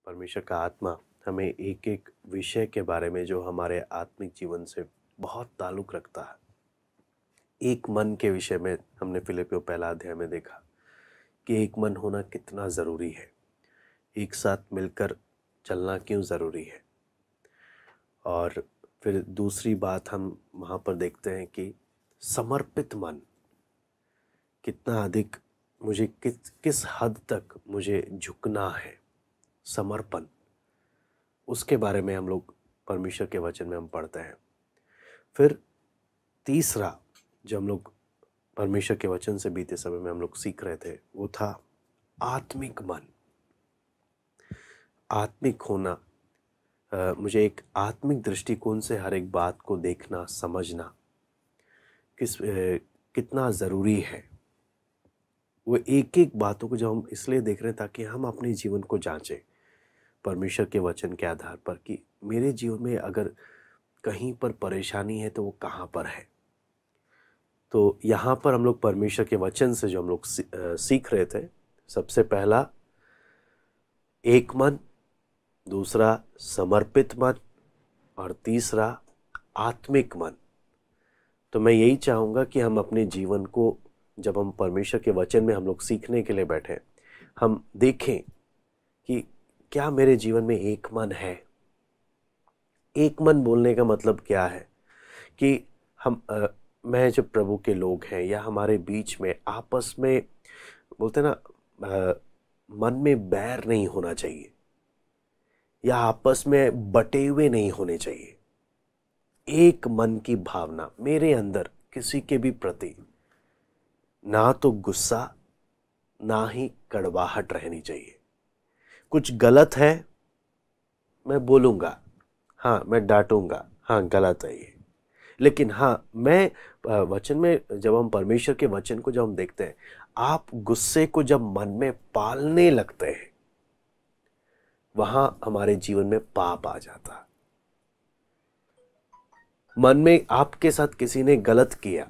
परमेश्वर का आत्मा हमें एक एक विषय के बारे में जो हमारे आत्मिक जीवन से बहुत ताल्लुक़ रखता है। एक मन के विषय में हमने फिलिपियों पहला अध्याय में देखा कि एक मन होना कितना ज़रूरी है, एक साथ मिलकर चलना क्यों ज़रूरी है। और फिर दूसरी बात हम वहाँ पर देखते हैं कि समर्पित मन कितना अधिक मुझे किस हद तक मुझे झुकना है, समर्पण, उसके बारे में हम लोग परमेश्वर के वचन में हम पढ़ते हैं। फिर तीसरा जो हम लोग परमेश्वर के वचन से बीते समय में हम लोग सीख रहे थे वो था आत्मिक मन, आत्मिक होना। मुझे एक आत्मिक दृष्टिकोण से हर एक बात को देखना, समझना कितना ज़रूरी है। वो एक एक बातों को जब हम इसलिए देख रहे हैं ताकि हम अपने जीवन को जांचें परमेश्वर के वचन के आधार पर कि मेरे जीवन में अगर कहीं पर परेशानी है तो वो कहाँ पर है। तो यहाँ पर हम लोग परमेश्वर के वचन से जो हम लोग सीख रहे थे, सबसे पहला एक मन, दूसरा समर्पित मन और तीसरा आत्मिक मन। तो मैं यही चाहूँगा कि हम अपने जीवन को जब हम परमेश्वर के वचन में हम लोग सीखने के लिए बैठे, हम देखें कि क्या मेरे जीवन में एक मन है। एक मन बोलने का मतलब क्या है कि मैं जब प्रभु के लोग हैं या हमारे बीच में आपस में बोलते ना, मन में बैर नहीं होना चाहिए या आपस में बटे हुए नहीं होने चाहिए। एक मन की भावना मेरे अंदर किसी के भी प्रति, ना तो गुस्सा ना ही कड़वाहट रहनी चाहिए। कुछ गलत है मैं बोलूँगा, हाँ मैं डांटूंगा, हाँ गलत है ये, लेकिन हाँ मैं वचन में जब हम परमेश्वर के वचन को जब हम देखते हैं, आप गुस्से को जब मन में पालने लगते हैं वहाँ हमारे जीवन में पाप आ जाता है। मन में आपके साथ किसी ने गलत किया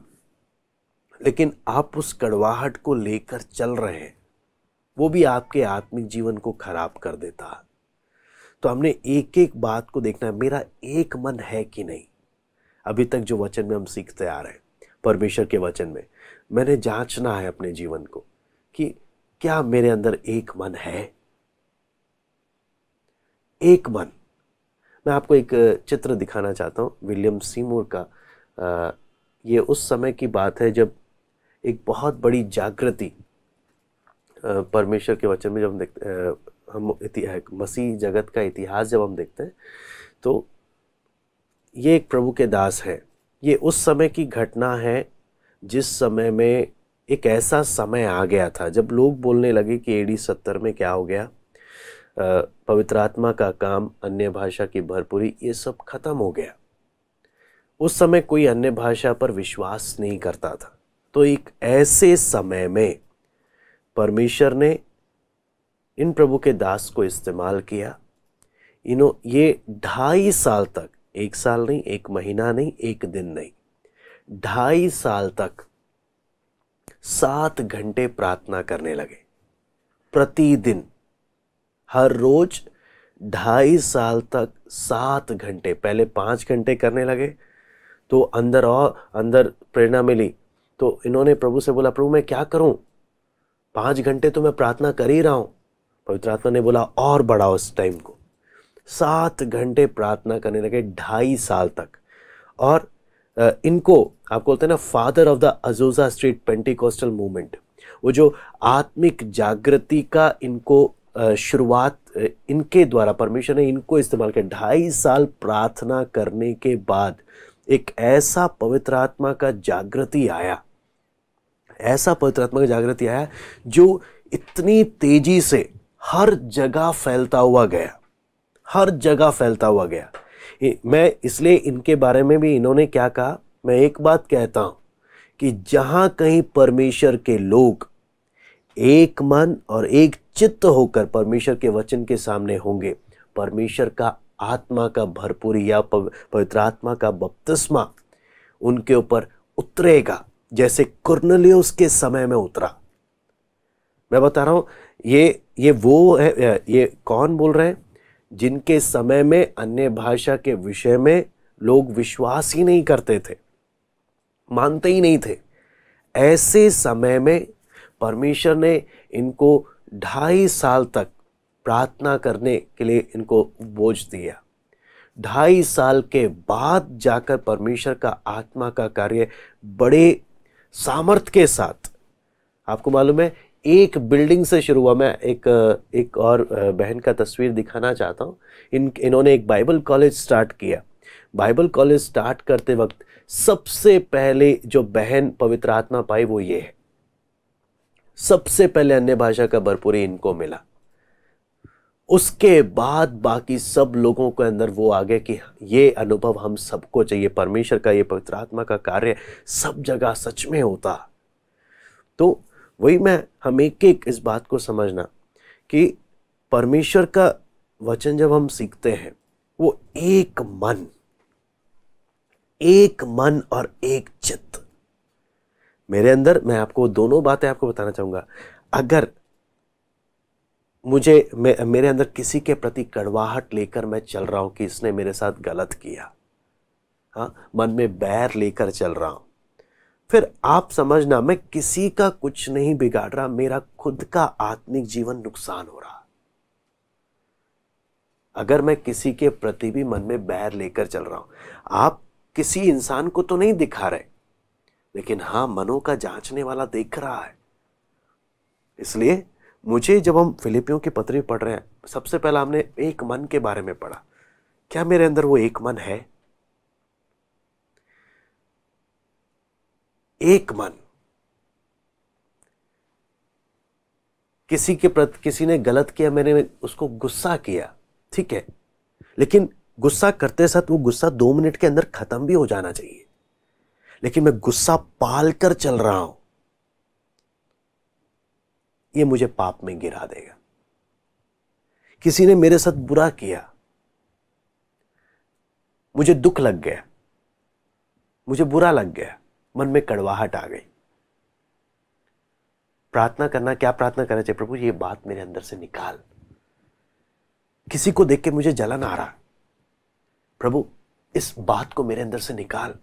लेकिन आप उस कड़वाहट को लेकर चल रहे हैं, वो भी आपके आत्मिक जीवन को खराब कर देता है। तो हमने एक एक बात को देखना है, मेरा एक मन है कि नहीं। अभी तक जो वचन में हम सीखते आ रहे हैं परमेश्वर के वचन में, मैंने जांचना है अपने जीवन को कि क्या मेरे अंदर एक मन है। एक मन, मैं आपको एक चित्र दिखाना चाहता हूँ विलियम सीमूर का। ये उस समय की बात है जब एक बहुत बड़ी जागृति परमेश्वर के वचन में जब हम देखते, हम मसीह जगत का इतिहास जब हम देखते हैं तो ये एक प्रभु के दास हैं। ये उस समय की घटना है जिस समय में एक ऐसा समय आ गया था जब लोग बोलने लगे कि एडी 70 में क्या हो गया, पवित्र आत्मा का काम, अन्य भाषा की भरपूरी, ये सब खत्म हो गया। उस समय कोई अन्य भाषा पर विश्वास नहीं करता था। तो एक ऐसे समय में परमेश्वर ने इन प्रभु के दास को इस्तेमाल किया। ये 2.5 साल तक, 1 साल नहीं, 1 महीना नहीं, 1 दिन नहीं, 2.5 साल तक 7 घंटे प्रार्थना करने लगे प्रतिदिन। हर रोज 2.5 साल तक 7 घंटे, पहले 5 घंटे करने लगे तो अंदर प्रेरणा मिली। तो इन्होंने प्रभु से बोला, प्रभु मैं क्या करूं, 5 घंटे तो मैं प्रार्थना कर ही रहा हूं। पवित्र आत्मा ने बोला और बढ़ाओ इस टाइम को। 7 घंटे प्रार्थना करने लगे 2.5 साल तक। और इनको आप बोलते हैं ना, father of the Azusa Street Pentecostal movement, वो जो आत्मिक जागृति का इनको शुरुआत इनके द्वारा परमेश्वर ने इनको इस्तेमाल किया। 2.5 साल प्रार्थना करने के बाद एक ऐसा पवित्र आत्मा का जागृति आया, ऐसा पवित्र आत्मा का जागृति आया जो इतनी तेजी से हर जगह फैलता हुआ गया, हर जगह फैलता हुआ गया। मैं इसलिए इनके बारे में भी इन्होंने क्या कहा, मैं एक बात कहता हूं कि जहां कहीं परमेश्वर के लोग एक मन और एक चित्त होकर परमेश्वर के वचन के सामने होंगे, परमेश्वर का आत्मा का भरपूरी या पवित्र आत्मा का बपतिस्मा उनके ऊपर उतरेगा, जैसे कुरनेलियुस के समय में उतरा। मैं बता रहा हूं, ये वो है, ये कौन बोल रहे हैं? जिनके समय में अन्य भाषा के विषय में लोग विश्वास ही नहीं करते थे, मानते ही नहीं थे। ऐसे समय में परमेश्वर ने इनको 2.5 साल तक प्रार्थना करने के लिए इनको बोझ दिया। 2.5 साल के बाद जाकर परमेश्वर का आत्मा का कार्य बड़े सामर्थ के साथ, आपको मालूम है, एक बिल्डिंग से शुरू हुआ। मैं एक और बहन का तस्वीर दिखाना चाहता हूँ। इन्होंने एक बाइबल कॉलेज स्टार्ट किया। बाइबल कॉलेज स्टार्ट करते वक्त सबसे पहले जो बहन पवित्र आत्मा पाई वो ये है। सबसे पहले अन्य भाषा का भरपूरी इनको मिला। उसके बाद बाकी सब लोगों के अंदर वो आ गए कि ये अनुभव हम सबको चाहिए। परमेश्वर का ये पवित्र आत्मा का कार्य सब जगह सच में होता। तो वही हम एक इस बात को समझना कि परमेश्वर का वचन जब हम सीखते हैं, वो एक मन और एक चित्त। मेरे अंदर, मैं आपको दोनों बातें आपको बताना चाहूंगा। अगर मेरे अंदर किसी के प्रति कड़वाहट लेकर मैं चल रहा हूं कि इसने मेरे साथ गलत किया, हाँ, मन में बैर लेकर चल रहा हूं, फिर आप समझना मैं किसी का कुछ नहीं बिगाड़ रहा, मेरा खुद का आत्मिक जीवन नुकसान हो रहा। अगर मैं किसी के प्रति भी मन में बैर लेकर चल रहा हूं, आप किसी इंसान को तो नहीं दिखा रहे, लेकिन हाँ, मनों का जांचने वाला देख रहा है। इसलिए मुझे, जब हम फिलिपियों की पत्री पढ़ रहे हैं, सबसे पहला हमने एक मन के बारे में पढ़ा। क्या मेरे अंदर वो एक मन है? एक मन। किसी के प्रति किसी ने गलत किया, मैंने उसको गुस्सा किया, ठीक है, लेकिन गुस्सा करते साथ वो गुस्सा 2 मिनट के अंदर खत्म भी हो जाना चाहिए। लेकिन मैं गुस्सा पाल कर चल रहा हूं, ये मुझे पाप में गिरा देगा। किसी ने मेरे साथ बुरा किया, मुझे दुख लग गया, मुझे बुरा लग गया, मन में कड़वाहट आ गई। प्रार्थना करना, क्या प्रार्थना करना चाहिए? प्रभु, ये बात मेरे अंदर से निकाल। किसी को देख के मुझे जलन आ रहा, प्रभु इस बात को मेरे अंदर से निकाल।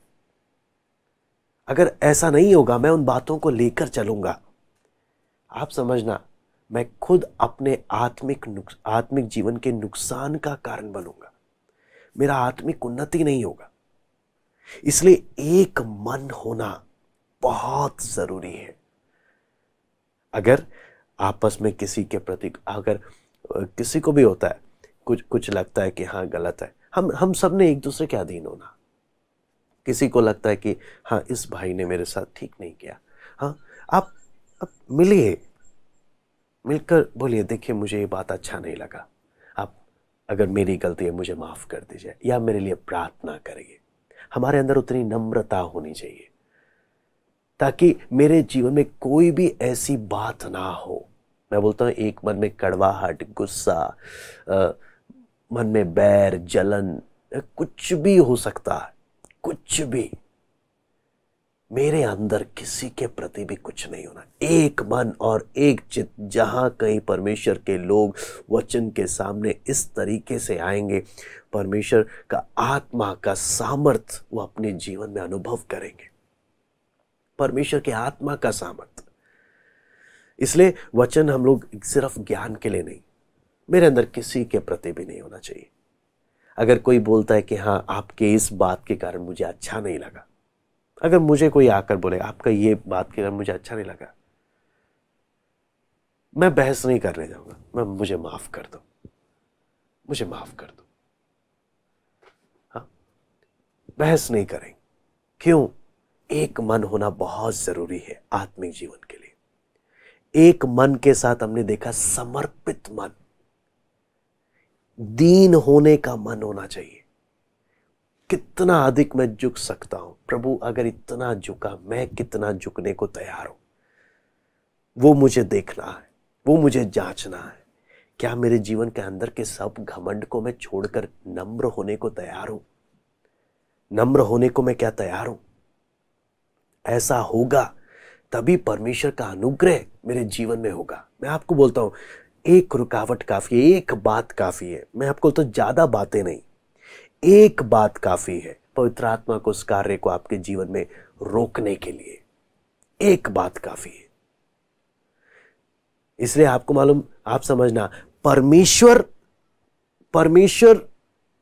अगर ऐसा नहीं होगा, मैं उन बातों को लेकर चलूंगा, आप समझना, मैं खुद अपने आत्मिक जीवन के नुकसान का कारण बनूंगा। मेरा आत्मिक उन्नति नहीं होगा। इसलिए एक मन होना बहुत जरूरी है। अगर आपस में किसी के प्रति, अगर किसी को भी होता है, कुछ लगता है कि हाँ गलत है, हम सब ने एक दूसरे के अधीन होना। किसी को लगता है कि हाँ, इस भाई ने मेरे साथ ठीक नहीं किया, हाँ, आप मिलिए, मिलकर बोलिए, देखिए मुझे ये बात अच्छा नहीं लगा, आप अगर मेरी गलती है मुझे माफ कर दीजिए, या मेरे लिए प्रार्थना करिए। हमारे अंदर उतनी नम्रता होनी चाहिए ताकि मेरे जीवन में कोई भी ऐसी बात ना हो। मैं बोलता हूँ, एक मन में कड़वाहट, गुस्सा, मन में बैर, जलन, कुछ भी हो सकता है, कुछ भी। मेरे अंदर किसी के प्रति भी कुछ नहीं होना। एक मन और एक चित्त। जहां कहीं परमेश्वर के लोग वचन के सामने इस तरीके से आएंगे, परमेश्वर का आत्मा का सामर्थ वो अपने जीवन में अनुभव करेंगे। परमेश्वर के आत्मा का सामर्थ। इसलिए वचन हम लोग सिर्फ ज्ञान के लिए नहीं, मेरे अंदर किसी के प्रति भी नहीं होना चाहिए। अगर कोई बोलता है कि हाँ, आपके इस बात के कारण मुझे अच्छा नहीं लगा, अगर मुझे कोई आकर बोले आपका ये बात के कारण मुझे अच्छा नहीं लगा, मैं बहस नहीं करने जाऊंगा। मुझे माफ कर दो, मुझे माफ कर दो, हाँ, बहस नहीं करेंगे। क्यों? एक मन होना बहुत जरूरी है आत्मिक जीवन के लिए। एक मन के साथ हमने देखा, समर्पित मन, दीन होने का मन होना चाहिए। कितना अधिक मैं झुक सकता हूं, प्रभु अगर इतना झुका, मैं कितना झुकने को तैयार हूं, वो मुझे देखना है, वो मुझे जांचना है। क्या मेरे जीवन के अंदर के सब घमंड को मैं छोड़कर नम्र होने को तैयार हूं? नम्र होने को मैं क्या तैयार हूं? ऐसा होगा तभी परमेश्वर का अनुग्रह मेरे जीवन में होगा। मैं आपको बोलता हूं, एक रुकावट काफी है, एक बात काफी है। मैं आपको बोलता हूं, ज्यादा बातें नहीं, एक बात काफी है पवित्र आत्मा को उस कार्य को आपके जीवन में रोकने के लिए। एक बात काफी है। इसलिए आपको मालूम, आप समझना, परमेश्वर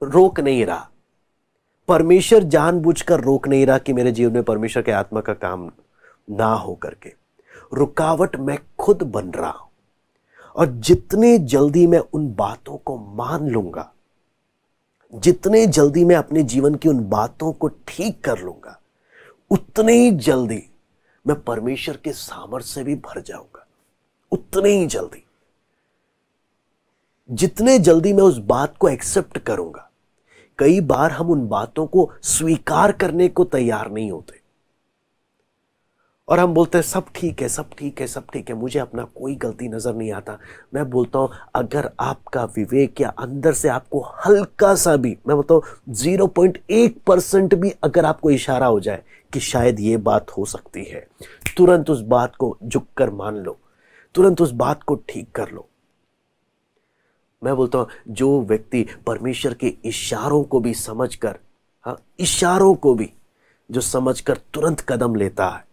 रोक नहीं रहा। परमेश्वर जानबूझकर रोक नहीं रहा कि मेरे जीवन में परमेश्वर के आत्मा का काम ना हो करके। रुकावट मैं खुद बन रहा हूं। और जितने जल्दी मैं उन बातों को मान लूंगा, जितने जल्दी मैं अपने जीवन की उन बातों को ठीक कर लूंगा, उतने ही जल्दी मैं परमेश्वर के सामर्थ्य से भी भर जाऊंगा। उतने ही जल्दी, जितने जल्दी मैं उस बात को एक्सेप्ट करूंगा। कई बार हम उन बातों को स्वीकार करने को तैयार नहीं होते और हम बोलते हैं सब ठीक है, सब ठीक है, सब ठीक है, मुझे अपना कोई गलती नजर नहीं आता। मैं बोलता हूं, अगर आपका विवेक या अंदर से आपको हल्का सा भी, मैं बोलता हूं 0.1% भी अगर आपको इशारा हो जाए कि शायद ये बात हो सकती है, तुरंत उस बात को झुककर मान लो, तुरंत उस बात को ठीक कर लो। मैं बोलता हूं, जो व्यक्ति परमेश्वर के इशारों को भी समझकर, हाँ, इशारों को भी जो समझकर तुरंत कदम लेता है,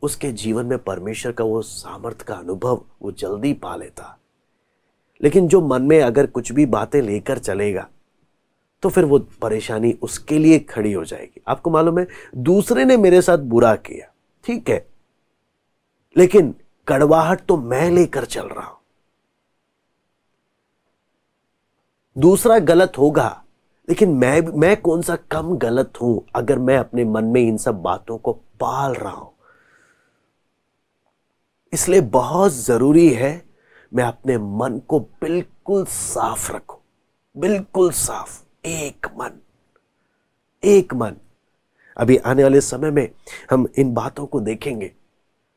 उसके जीवन में परमेश्वर का वो सामर्थ्य का अनुभव वो जल्दी पा लेता है। लेकिन जो मन में अगर कुछ भी बातें लेकर चलेगा तो फिर वो परेशानी उसके लिए खड़ी हो जाएगी। आपको मालूम है, दूसरे ने मेरे साथ बुरा किया, ठीक है, लेकिन कड़वाहट तो मैं लेकर चल रहा हूं। दूसरा गलत होगा, लेकिन मैं कौन सा कम गलत हूं अगर मैं अपने मन में इन सब बातों को पाल रहा हूं। इसलिए बहुत जरूरी है मैं अपने मन को बिल्कुल साफ रखूं, बिल्कुल साफ, एक मन, एक मन। अभी आने वाले समय में हम इन बातों को देखेंगे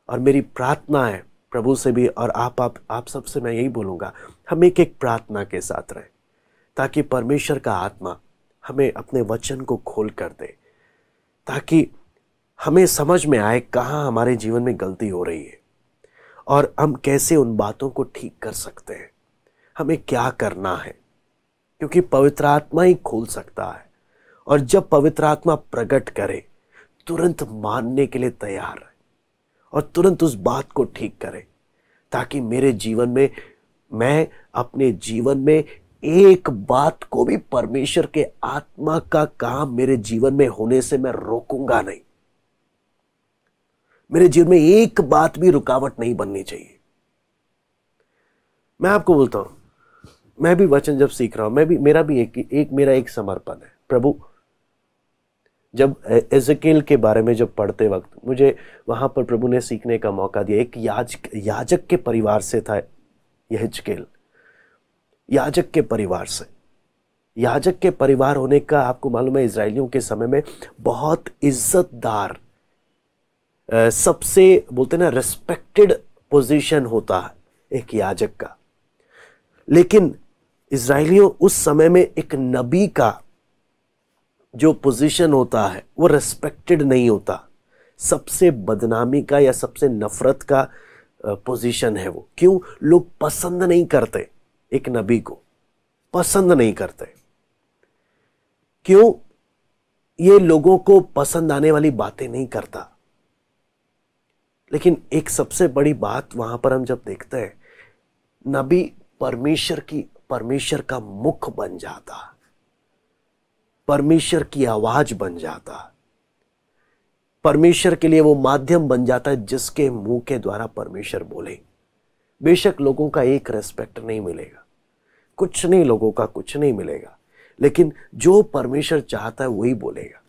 और मेरी प्रार्थना है प्रभु से भी, और आप सबसे मैं यही बोलूंगा, हम एक एक प्रार्थना के साथ रहें ताकि परमेश्वर का आत्मा हमें अपने वचन को खोल कर दे, ताकि हमें समझ में आए कहाँ हमारे जीवन में गलती हो रही है और हम कैसे उन बातों को ठीक कर सकते हैं, हमें क्या करना है। क्योंकि पवित्र आत्मा ही खोल सकता है, और जब पवित्र आत्मा प्रकट करे तुरंत मानने के लिए तैयार है और तुरंत उस बात को ठीक करे, ताकि मेरे जीवन में, मैं अपने जीवन में एक बात को भी परमेश्वर के आत्मा का काम मेरे जीवन में होने से मैं रोकूंगा नहीं। मेरे जीवन में एक बात भी रुकावट नहीं बननी चाहिए। मैं आपको बोलता हूं, मैं भी वचन जब सीख रहा हूं, मेरा भी एक समर्पण है। प्रभु, जब एजेकिएल के बारे में जब पढ़ते वक्त मुझे वहां पर प्रभु ने सीखने का मौका दिया। एक याजक के परिवार से था यहेजकेल, याजक के परिवार से। याजक के परिवार होने का आपको मालूम है, इजरायलियों के समय में बहुत इज्जतदार, सबसे बोलते ना रेस्पेक्टेड पोजीशन होता है एक याजक का। लेकिन इजरायलियों उस समय में एक नबी का जो पोजीशन होता है वो रेस्पेक्टेड नहीं होता। सबसे बदनामी का या सबसे नफरत का पोजीशन है वो। क्यों? लोग पसंद नहीं करते, एक नबी को पसंद नहीं करते। क्यों? ये लोगों को पसंद आने वाली बातें नहीं करता। लेकिन एक सबसे बड़ी बात वहां पर हम जब देखते हैं, नबी परमेश्वर का मुख बन जाता, परमेश्वर की आवाज बन जाता, परमेश्वर के लिए वो माध्यम बन जाता है जिसके मुंह के द्वारा परमेश्वर बोले। बेशक लोगों का एक रेस्पेक्ट नहीं मिलेगा, कुछ नहीं, लोगों का कुछ नहीं मिलेगा, लेकिन जो परमेश्वर चाहता है वही बोलेगा।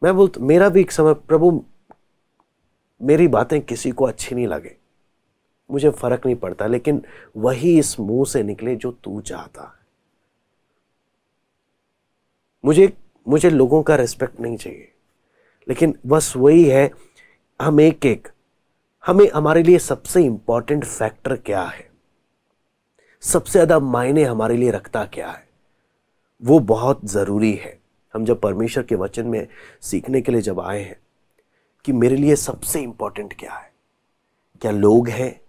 मैं बोलता, मेरा भी एक समय, प्रभु मेरी बातें किसी को अच्छी नहीं लगे, मुझे फर्क नहीं पड़ता, लेकिन वही इस मुंह से निकले जो तू चाहता है। मुझे लोगों का रिस्पेक्ट नहीं चाहिए, लेकिन बस वही है, हमें हमारे लिए सबसे इंपॉर्टेंट फैक्टर क्या है, सबसे ज्यादा मायने हमारे लिए रखता क्या है, वो बहुत जरूरी है। हम जब परमेश्वर के वचन में सीखने के लिए जब आए हैं कि मेरे लिए सबसे इंपॉर्टेंट क्या है। क्या लोग हैं,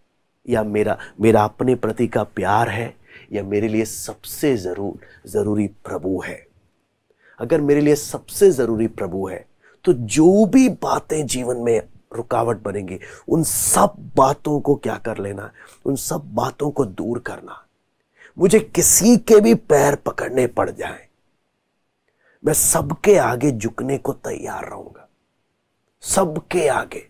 या मेरा अपने प्रति का प्यार है, या मेरे लिए सबसे जरूरी प्रभु है। अगर मेरे लिए सबसे जरूरी प्रभु है तो जो भी बातें जीवन में रुकावट बनेंगी, उन सब बातों को क्या कर लेना, उन सब बातों को दूर करना। मुझे किसी के भी पैर पकड़ने पड़ जाए, मैं सबके आगे झुकने को तैयार रहूंगा, सबके आगे।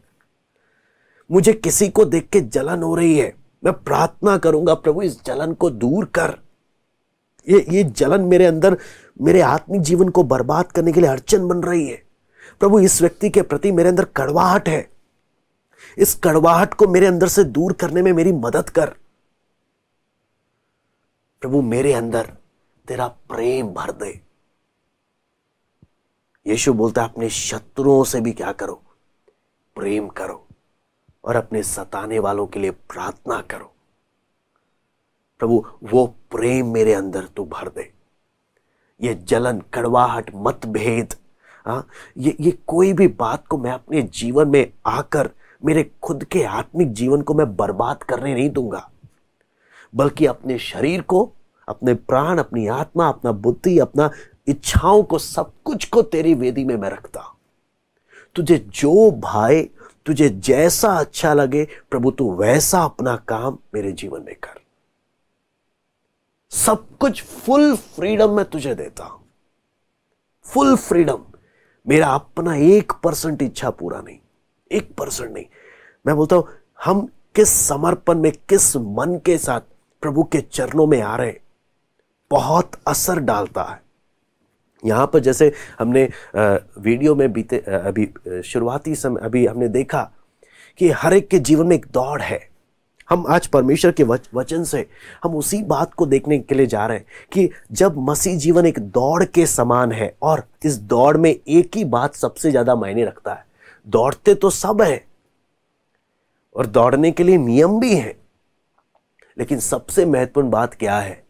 मुझे किसी को देख के जलन हो रही है, मैं प्रार्थना करूंगा, प्रभु इस जलन को दूर कर। ये जलन मेरे अंदर मेरे आत्मिक जीवन को बर्बाद करने के लिए अड़चन बन रही है। प्रभु इस व्यक्ति के प्रति मेरे अंदर कड़वाहट है, इस कड़वाहट को मेरे अंदर से दूर करने में मेरी मदद कर। प्रभु मेरे अंदर तेरा प्रेम भर दे। यीशु बोलता है अपने शत्रुओं से भी क्या करो, प्रेम करो, और अपने सताने वालों के लिए प्रार्थना करो। प्रभु वो प्रेम मेरे अंदर तू भर दे। ये जलन, कड़वाहट, मतभेद, ये कोई भी बात को मैं अपने जीवन में आकर मेरे खुद के आत्मिक जीवन को मैं बर्बाद करने नहीं दूंगा, बल्कि अपने शरीर को, अपने प्राण, अपनी आत्मा, अपना बुद्धि, अपना इच्छाओं को, सब कुछ को तेरी वेदी में मैं रखता हूं। तुझे जो भाए, तुझे जैसा अच्छा लगे प्रभु, तू वैसा अपना काम मेरे जीवन में कर। सब कुछ फुल फ्रीडम मैं तुझे देता हूं, फुल फ्रीडम। मेरा अपना 1% इच्छा पूरा नहीं, 1% नहीं। मैं बोलता हूं हम किस समर्पण में, किस मन के साथ प्रभु के चरणों में आ रहे हैं, बहुत असर डालता है। यहां पर जैसे हमने वीडियो में बीते अभी शुरुआती समय अभी हमने देखा कि हर एक के जीवन में एक दौड़ है। हम आज परमेश्वर के वचन से हम उसी बात को देखने के लिए जा रहे हैं कि जब मसीह जीवन एक दौड़ के समान है, और इस दौड़ में एक ही बात सबसे ज्यादा मायने रखता है। दौड़ते तो सब हैं और दौड़ने के लिए नियम भी हैं, लेकिन सबसे महत्वपूर्ण बात क्या है,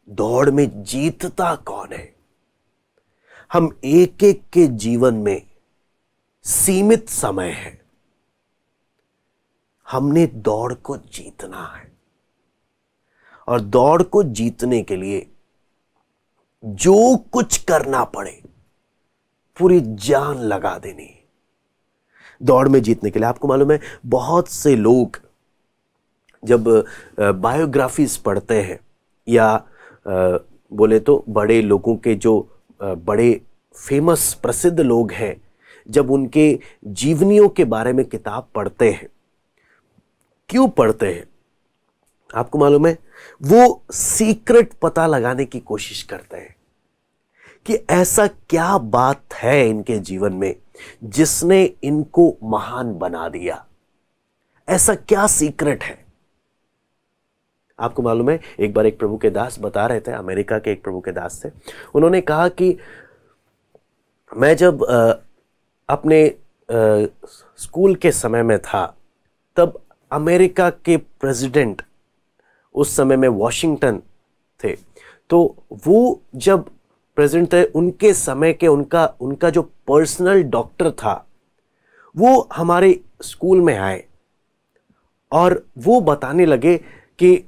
दौड़ में जीतता कौन है। हम एक एक के जीवन में सीमित समय है, हमने दौड़ को जीतना है, और दौड़ को जीतने के लिए जो कुछ करना पड़े पूरी जान लगा देनी है। दौड़ में जीतने के लिए आपको मालूम है, बहुत से लोग जब बायोग्राफीज पढ़ते हैं, या बोले तो बड़े लोगों के जो बड़े फेमस प्रसिद्ध लोग हैं, जब उनके जीवनियों के बारे में किताब पढ़ते हैं, क्यों पढ़ते हैं आपको मालूम है, वो सीक्रेट पता लगाने की कोशिश करते हैं कि ऐसा क्या बात है इनके जीवन में जिसने इनको महान बना दिया। ऐसा क्या सीक्रेट है। आपको मालूम है, एक बार एक प्रभु के दास बता रहे थे, अमेरिका के एक प्रभु के दास थे, उन्होंने कहा कि मैं जब अपने स्कूल के समय में था, तब अमेरिका के प्रेसिडेंट उस समय में वॉशिंगटन थे, तो वो जब प्रेसिडेंट थे, उनके समय के उनका जो पर्सनल डॉक्टर था, वो हमारे स्कूल में आए और वो बताने लगे कि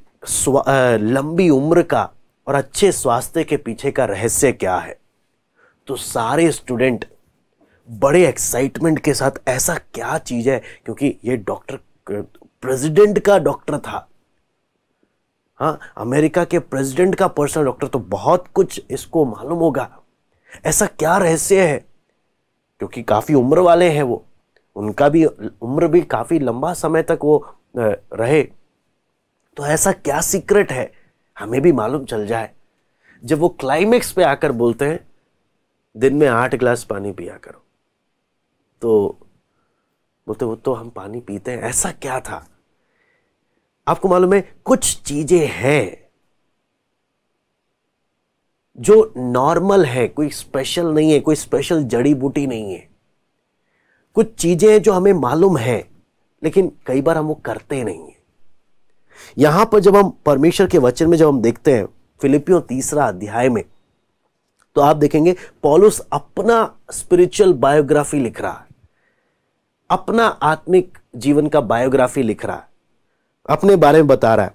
लंबी उम्र का और अच्छे स्वास्थ्य के पीछे का रहस्य क्या है। तो सारे स्टूडेंट बड़े एक्साइटमेंट के साथ, ऐसा क्या चीज है, क्योंकि ये डॉक्टर प्रेसिडेंट का डॉक्टर था, हाँ, अमेरिका के प्रेसिडेंट का पर्सनल डॉक्टर, तो बहुत कुछ इसको मालूम होगा। ऐसा क्या रहस्य है, क्योंकि काफी उम्र वाले हैं वो, उनका भी उम्र भी काफी लंबा समय तक वो रहे, तो ऐसा क्या सीक्रेट है, हमें भी मालूम चल जाए। जब वो क्लाइमेक्स पे आकर बोलते हैं दिन में 8 गिलास पानी पिया करो, तो बोलते वो तो हम पानी पीते हैं। ऐसा क्या था। आपको मालूम है, कुछ चीजें हैं जो नॉर्मल है, कोई स्पेशल नहीं है, कोई स्पेशल जड़ी बूटी नहीं है। कुछ चीजें हैं जो हमें मालूम है, लेकिन कई बार हम वो करते नहीं है। यहां पर जब हम परमेश्वर के वचन में जब हम देखते हैं फिलिपियों 3 अध्याय में, तो आप देखेंगे पौलुस अपना स्पिरिचुअल बायोग्राफी लिख रहा है। अपना आत्मिक जीवन का बायोग्राफी लिख रहा है, अपने बारे में बता रहा है।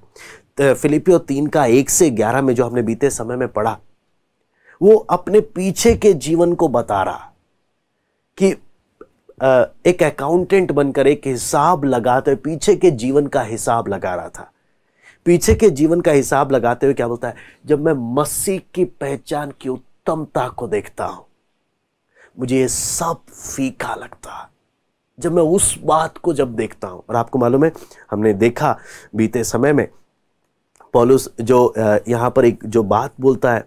तो फिलिपियो 3:1-11 में जो हमने बीते समय में पढ़ा, वो अपने पीछे के जीवन को बता रहा कि एक अकाउंटेंट बनकर एक हिसाब लगाते हुए पीछे के जीवन का हिसाब लगा रहा था। पीछे के जीवन का हिसाब लगाते हुए क्या बोलता है, जब मैं मसीह की पहचान की उत्तमता को देखता हूं, मुझे ये सब फीका लगता है। जब मैं उस बात को जब देखता हूं, और आपको मालूम है हमने देखा बीते समय में पौलुस जो यहां पर एक जो बात बोलता है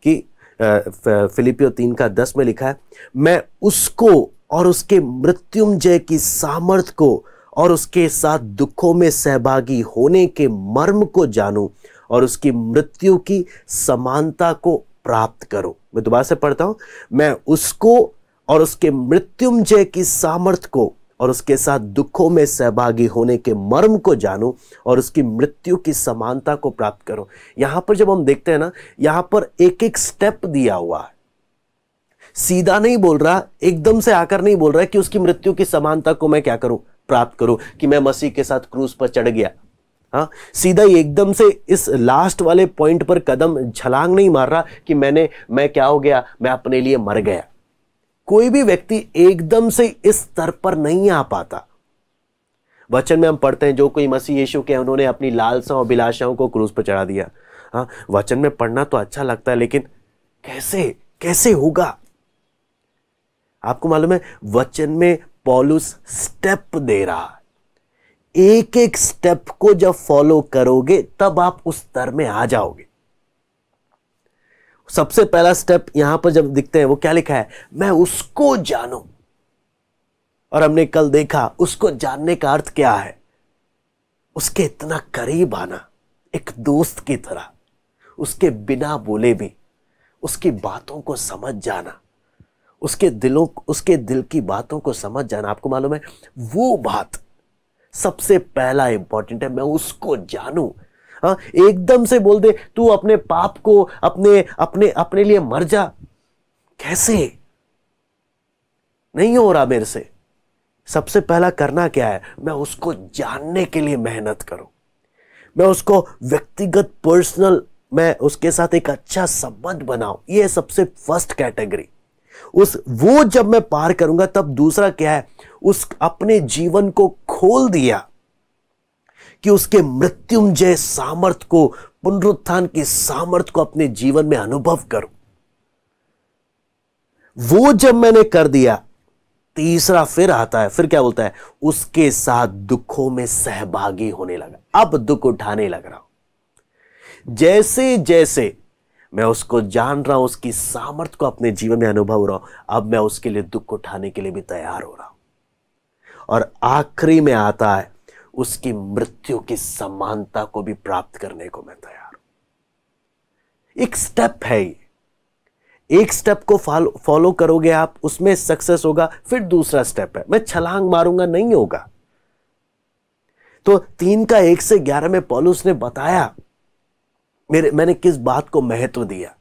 कि फिलिपियो 3:10 में लिखा है, मैं उसको और उसके मृत्युंजय की सामर्थ को और उसके साथ दुखों में सहभागी होने के मर्म को जानूं और उसकी मृत्यु की समानता को प्राप्त करूं। मैं दोबारा से पढ़ता हूं, मैं उसको और उसके मृत्युंजय की सामर्थ को और उसके साथ दुखों में सहभागी होने के मर्म को जानूं और उसकी मृत्यु की समानता को प्राप्त करूं। यहां पर जब हम देखते हैं ना, यहां पर एक एक स्टेप दिया हुआ है। सीधा नहीं बोल रहा, एकदम से आकर नहीं बोल रहा है कि उसकी मृत्यु की समानता को मैं क्या करूं, प्राप्त करूं, कि मैं मसीह के साथ क्रूस पर चढ़ गया। हाँ, सीधा ही एकदम से इस लास्ट वाले पॉइंट पर कदम छलांग नहीं मार रहा कि मैं क्या हो गया, मैं अपने लिए मर गया। कोई भी व्यक्ति एकदम से इस स्तर पर नहीं आ पाता। वचन में हम पढ़ते हैं, जो कोई मसीह यीशु के, उन्होंने अपनी लालसाओं और अभिलाषाओं को क्रूस पर चढ़ा दिया। हाँ, वचन में पढ़ना तो अच्छा लगता है, लेकिन कैसे होगा? आपको मालूम है, वचन में पौलुस स्टेप दे रहा है। एक एक स्टेप को जब फॉलो करोगे तब आप उस स्तर में आ जाओगे। सबसे पहला स्टेप यहां पर जब दिखते हैं, वो क्या लिखा है, मैं उसको जानूं। और हमने कल देखा, उसको जानने का अर्थ क्या है, उसके इतना करीब आना, एक दोस्त की तरह, उसके बिना बोले भी उसकी बातों को समझ जाना, उसके दिल की बातों को समझ जाना। आपको मालूम है, वो बात सबसे पहला इंपॉर्टेंट है, मैं उसको जानूं। हाँ, एकदम से बोल दे तू अपने पाप को अपने लिए मर जा, कैसे? नहीं हो रहा मेरे से। सबसे पहला करना क्या है, मैं उसको जानने के लिए मेहनत करूं, मैं उसको व्यक्तिगत पर्सनल, मैं उसके साथ एक अच्छा संबंध बनाऊं। यह सबसे फर्स्ट कैटेगरी। वो जब मैं पार करूंगा, तब दूसरा क्या है, उस अपने जीवन को खोल दिया कि उसके मृत्युंजय सामर्थ को, पुनरुत्थान की सामर्थ को अपने जीवन में अनुभव करूं। वो जब मैंने कर दिया, तीसरा फिर आता है, फिर क्या बोलता है, उसके साथ दुखों में सहभागी होने लगा। अब दुख उठाने लग रहा हूं। जैसे जैसे मैं उसको जान रहा हूं, उसकी सामर्थ को अपने जीवन में अनुभव हो रहा हूं, अब मैं उसके लिए दुख उठाने के लिए भी तैयार हो रहा हूं। और आखिरी में आता है, उसकी मृत्यु की समानता को भी प्राप्त करने को मैं तैयार हूं। एक स्टेप है ये। एक स्टेप को फॉलो करोगे आप, उसमें सक्सेस होगा। फिर दूसरा स्टेप है, मैं छलांग मारूंगा, नहीं होगा। तो 3:1-11 में पौलुस ने बताया मैंने किस बात को महत्व दिया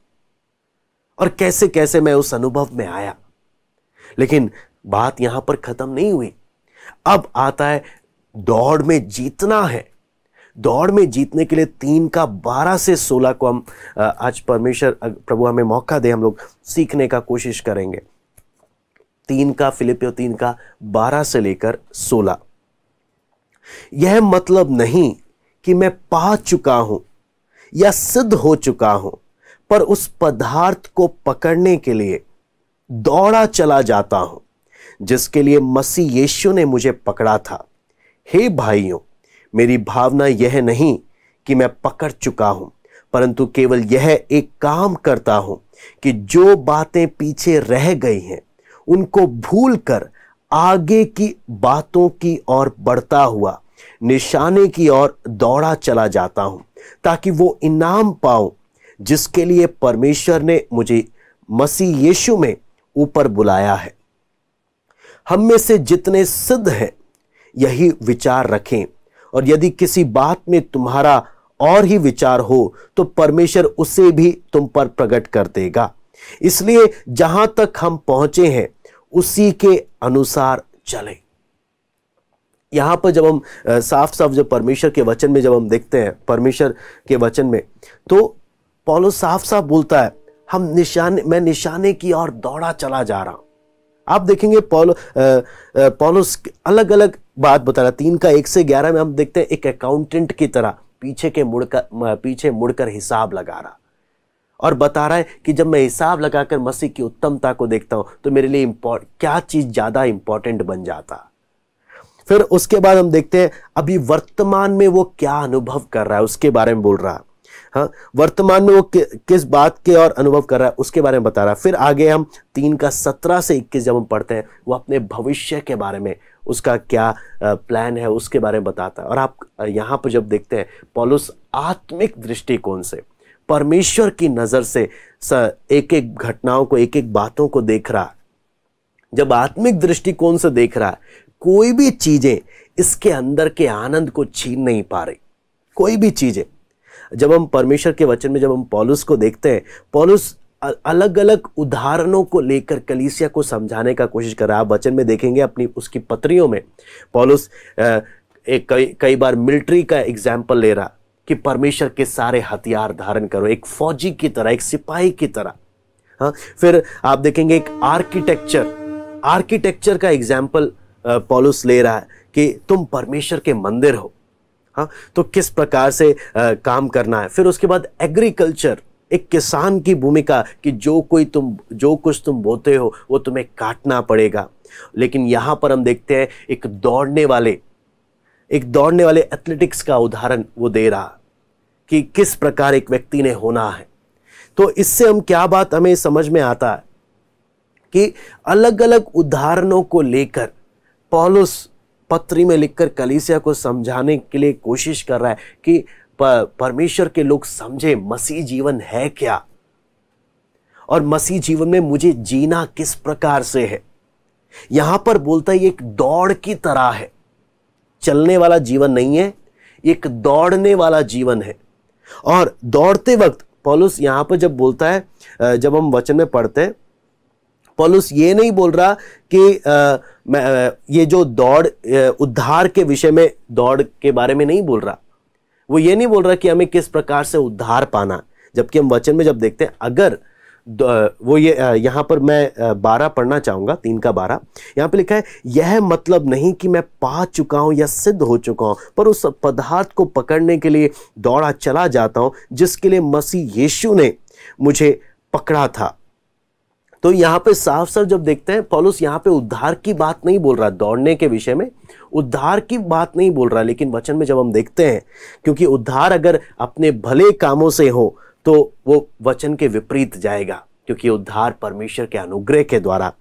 और कैसे कैसे मैं उस अनुभव में आया। लेकिन बात यहां पर खत्म नहीं हुई। अब आता है, दौड़ में जीतना है। दौड़ में जीतने के लिए 3:12-16 को हम आज परमेश्वर प्रभु हमें मौका दे, हम लोग सीखने का कोशिश करेंगे। फिलिपियो 3:12 से लेकर 16। यह मतलब नहीं कि मैं पा चुका हूं या सिद्ध हो चुका हूं, पर उस पदार्थ को पकड़ने के लिए दौड़ा चला जाता हूं जिसके लिए मसीह यीशु ने मुझे पकड़ा था। हे भाइयों, मेरी भावना यह नहीं कि मैं पकड़ चुका हूं, परंतु केवल यह एक काम करता हूं कि जो बातें पीछे रह गई हैं उनको भूलकर आगे की बातों की ओर बढ़ता हुआ निशाने की ओर दौड़ा चला जाता हूं, ताकि वो इनाम पाऊं जिसके लिए परमेश्वर ने मुझे मसीह यीशु में ऊपर बुलाया है। हम में से जितने सिद्ध हैं यही विचार रखें, और यदि किसी बात में तुम्हारा और ही विचार हो तो परमेश्वर उसे भी तुम पर प्रकट कर देगा। इसलिए जहां तक हम पहुंचे हैं उसी के अनुसार चलें। यहाँ पर जब हम साफ साफ जब परमेश्वर के वचन में जब हम देखते हैं परमेश्वर के वचन में, तो पौलुस साफ साफ बोलता है मैं निशाने की ओर दौड़ा चला जा रहा हूं। आप देखेंगे पौलुस अलग अलग बात बता रहा है। 3:1-11 में हम देखते हैं एक अकाउंटेंट की तरह पीछे मुड़कर हिसाब लगा रहा और बता रहा है कि जब मैं हिसाब लगाकर मसीह की उत्तमता को देखता हूं तो मेरे लिए क्या चीज ज्यादा इंपॉर्टेंट बन जाता। फिर उसके बाद हम देखते हैं अभी वर्तमान में वो क्या अनुभव कर रहा है उसके बारे में बोल रहा है। हाँ, वर्तमान में वो किस बात के और अनुभव कर रहा है उसके बारे में बता रहा है। फिर आगे हम 3:17-21 जब हम पढ़ते हैं, वो अपने भविष्य के बारे में, उसका क्या प्लान है उसके बारे में बताता है। और आप यहां पर जब देखते हैं पौलुस आत्मिक दृष्टिकोण से, परमेश्वर की नजर से एक एक घटनाओं को, एक एक बातों को देख रहा है। जब आत्मिक दृष्टिकोण से देख रहा है, कोई भी चीजें इसके अंदर के आनंद को छीन नहीं पा रही, कोई भी चीजें। जब हम परमेश्वर के वचन में जब हम पौलुस को देखते हैं, पौलुस अलग अलग उदाहरणों को लेकर कलीसिया को समझाने का कोशिश कर रहा है। आप वचन में देखेंगे अपनी उसकी पत्रियों में पौलुस कई बार मिलिट्री का एग्जाम्पल ले रहा कि परमेश्वर के सारे हथियार धारण करो, एक फौजी की तरह, एक सिपाही की तरह। हाँ, फिर आप देखेंगे एक आर्किटेक्चर का एग्जाम्पल पौलुस ले रहा है कि तुम परमेश्वर के मंदिर हो। हाँ, तो किस प्रकार से काम करना है। फिर उसके बाद एग्रीकल्चर, एक किसान की भूमिका कि जो कुछ तुम बोते हो वो तुम्हें काटना पड़ेगा। लेकिन यहां पर हम देखते हैं एक दौड़ने वाले एथलेटिक्स का उदाहरण वो दे रहा कि किस प्रकार एक व्यक्ति ने होना है। तो इससे हम क्या बात हमें समझ में आता है कि अलग अलग उदाहरणों को लेकर पौलुस पत्री में लिखकर कलीसिया को समझाने के लिए कोशिश कर रहा है कि परमेश्वर के लोग समझे मसीह जीवन है क्या, और मसीह जीवन में मुझे जीना किस प्रकार से है। यहां पर बोलता है एक दौड़ की तरह है, चलने वाला जीवन नहीं है, एक दौड़ने वाला जीवन है। और दौड़ते वक्त पौलुस यहां पर जब बोलता है, जब हम वचन में पढ़ते हैं, पौलुस ये नहीं बोल रहा कि ये जो दौड़ उद्धार के विषय में, दौड़ के बारे में नहीं बोल रहा। वो ये नहीं बोल रहा कि हमें किस प्रकार से उद्धार पाना। जबकि हम वचन में जब देखते हैं, अगर वो ये यहां पर मैं 12 पढ़ना चाहूंगा, 3:12। यहां पे लिखा है, यह मतलब नहीं कि मैं पा चुका हूं या सिद्ध हो चुका हूं, पर उस पदार्थ को पकड़ने के लिए दौड़ा चला जाता हूं जिसके लिए मसीह यीशु ने मुझे पकड़ा था। तो यहां पे साफ साफ जब देखते हैं, पौलुस यहां पे उद्धार की बात नहीं बोल रहा, दौड़ने के विषय में उद्धार की बात नहीं बोल रहा। लेकिन वचन में जब हम देखते हैं, क्योंकि उद्धार अगर अपने भले कामों से हो तो वो वचन के विपरीत जाएगा, क्योंकि उद्धार परमेश्वर के अनुग्रह के द्वारा।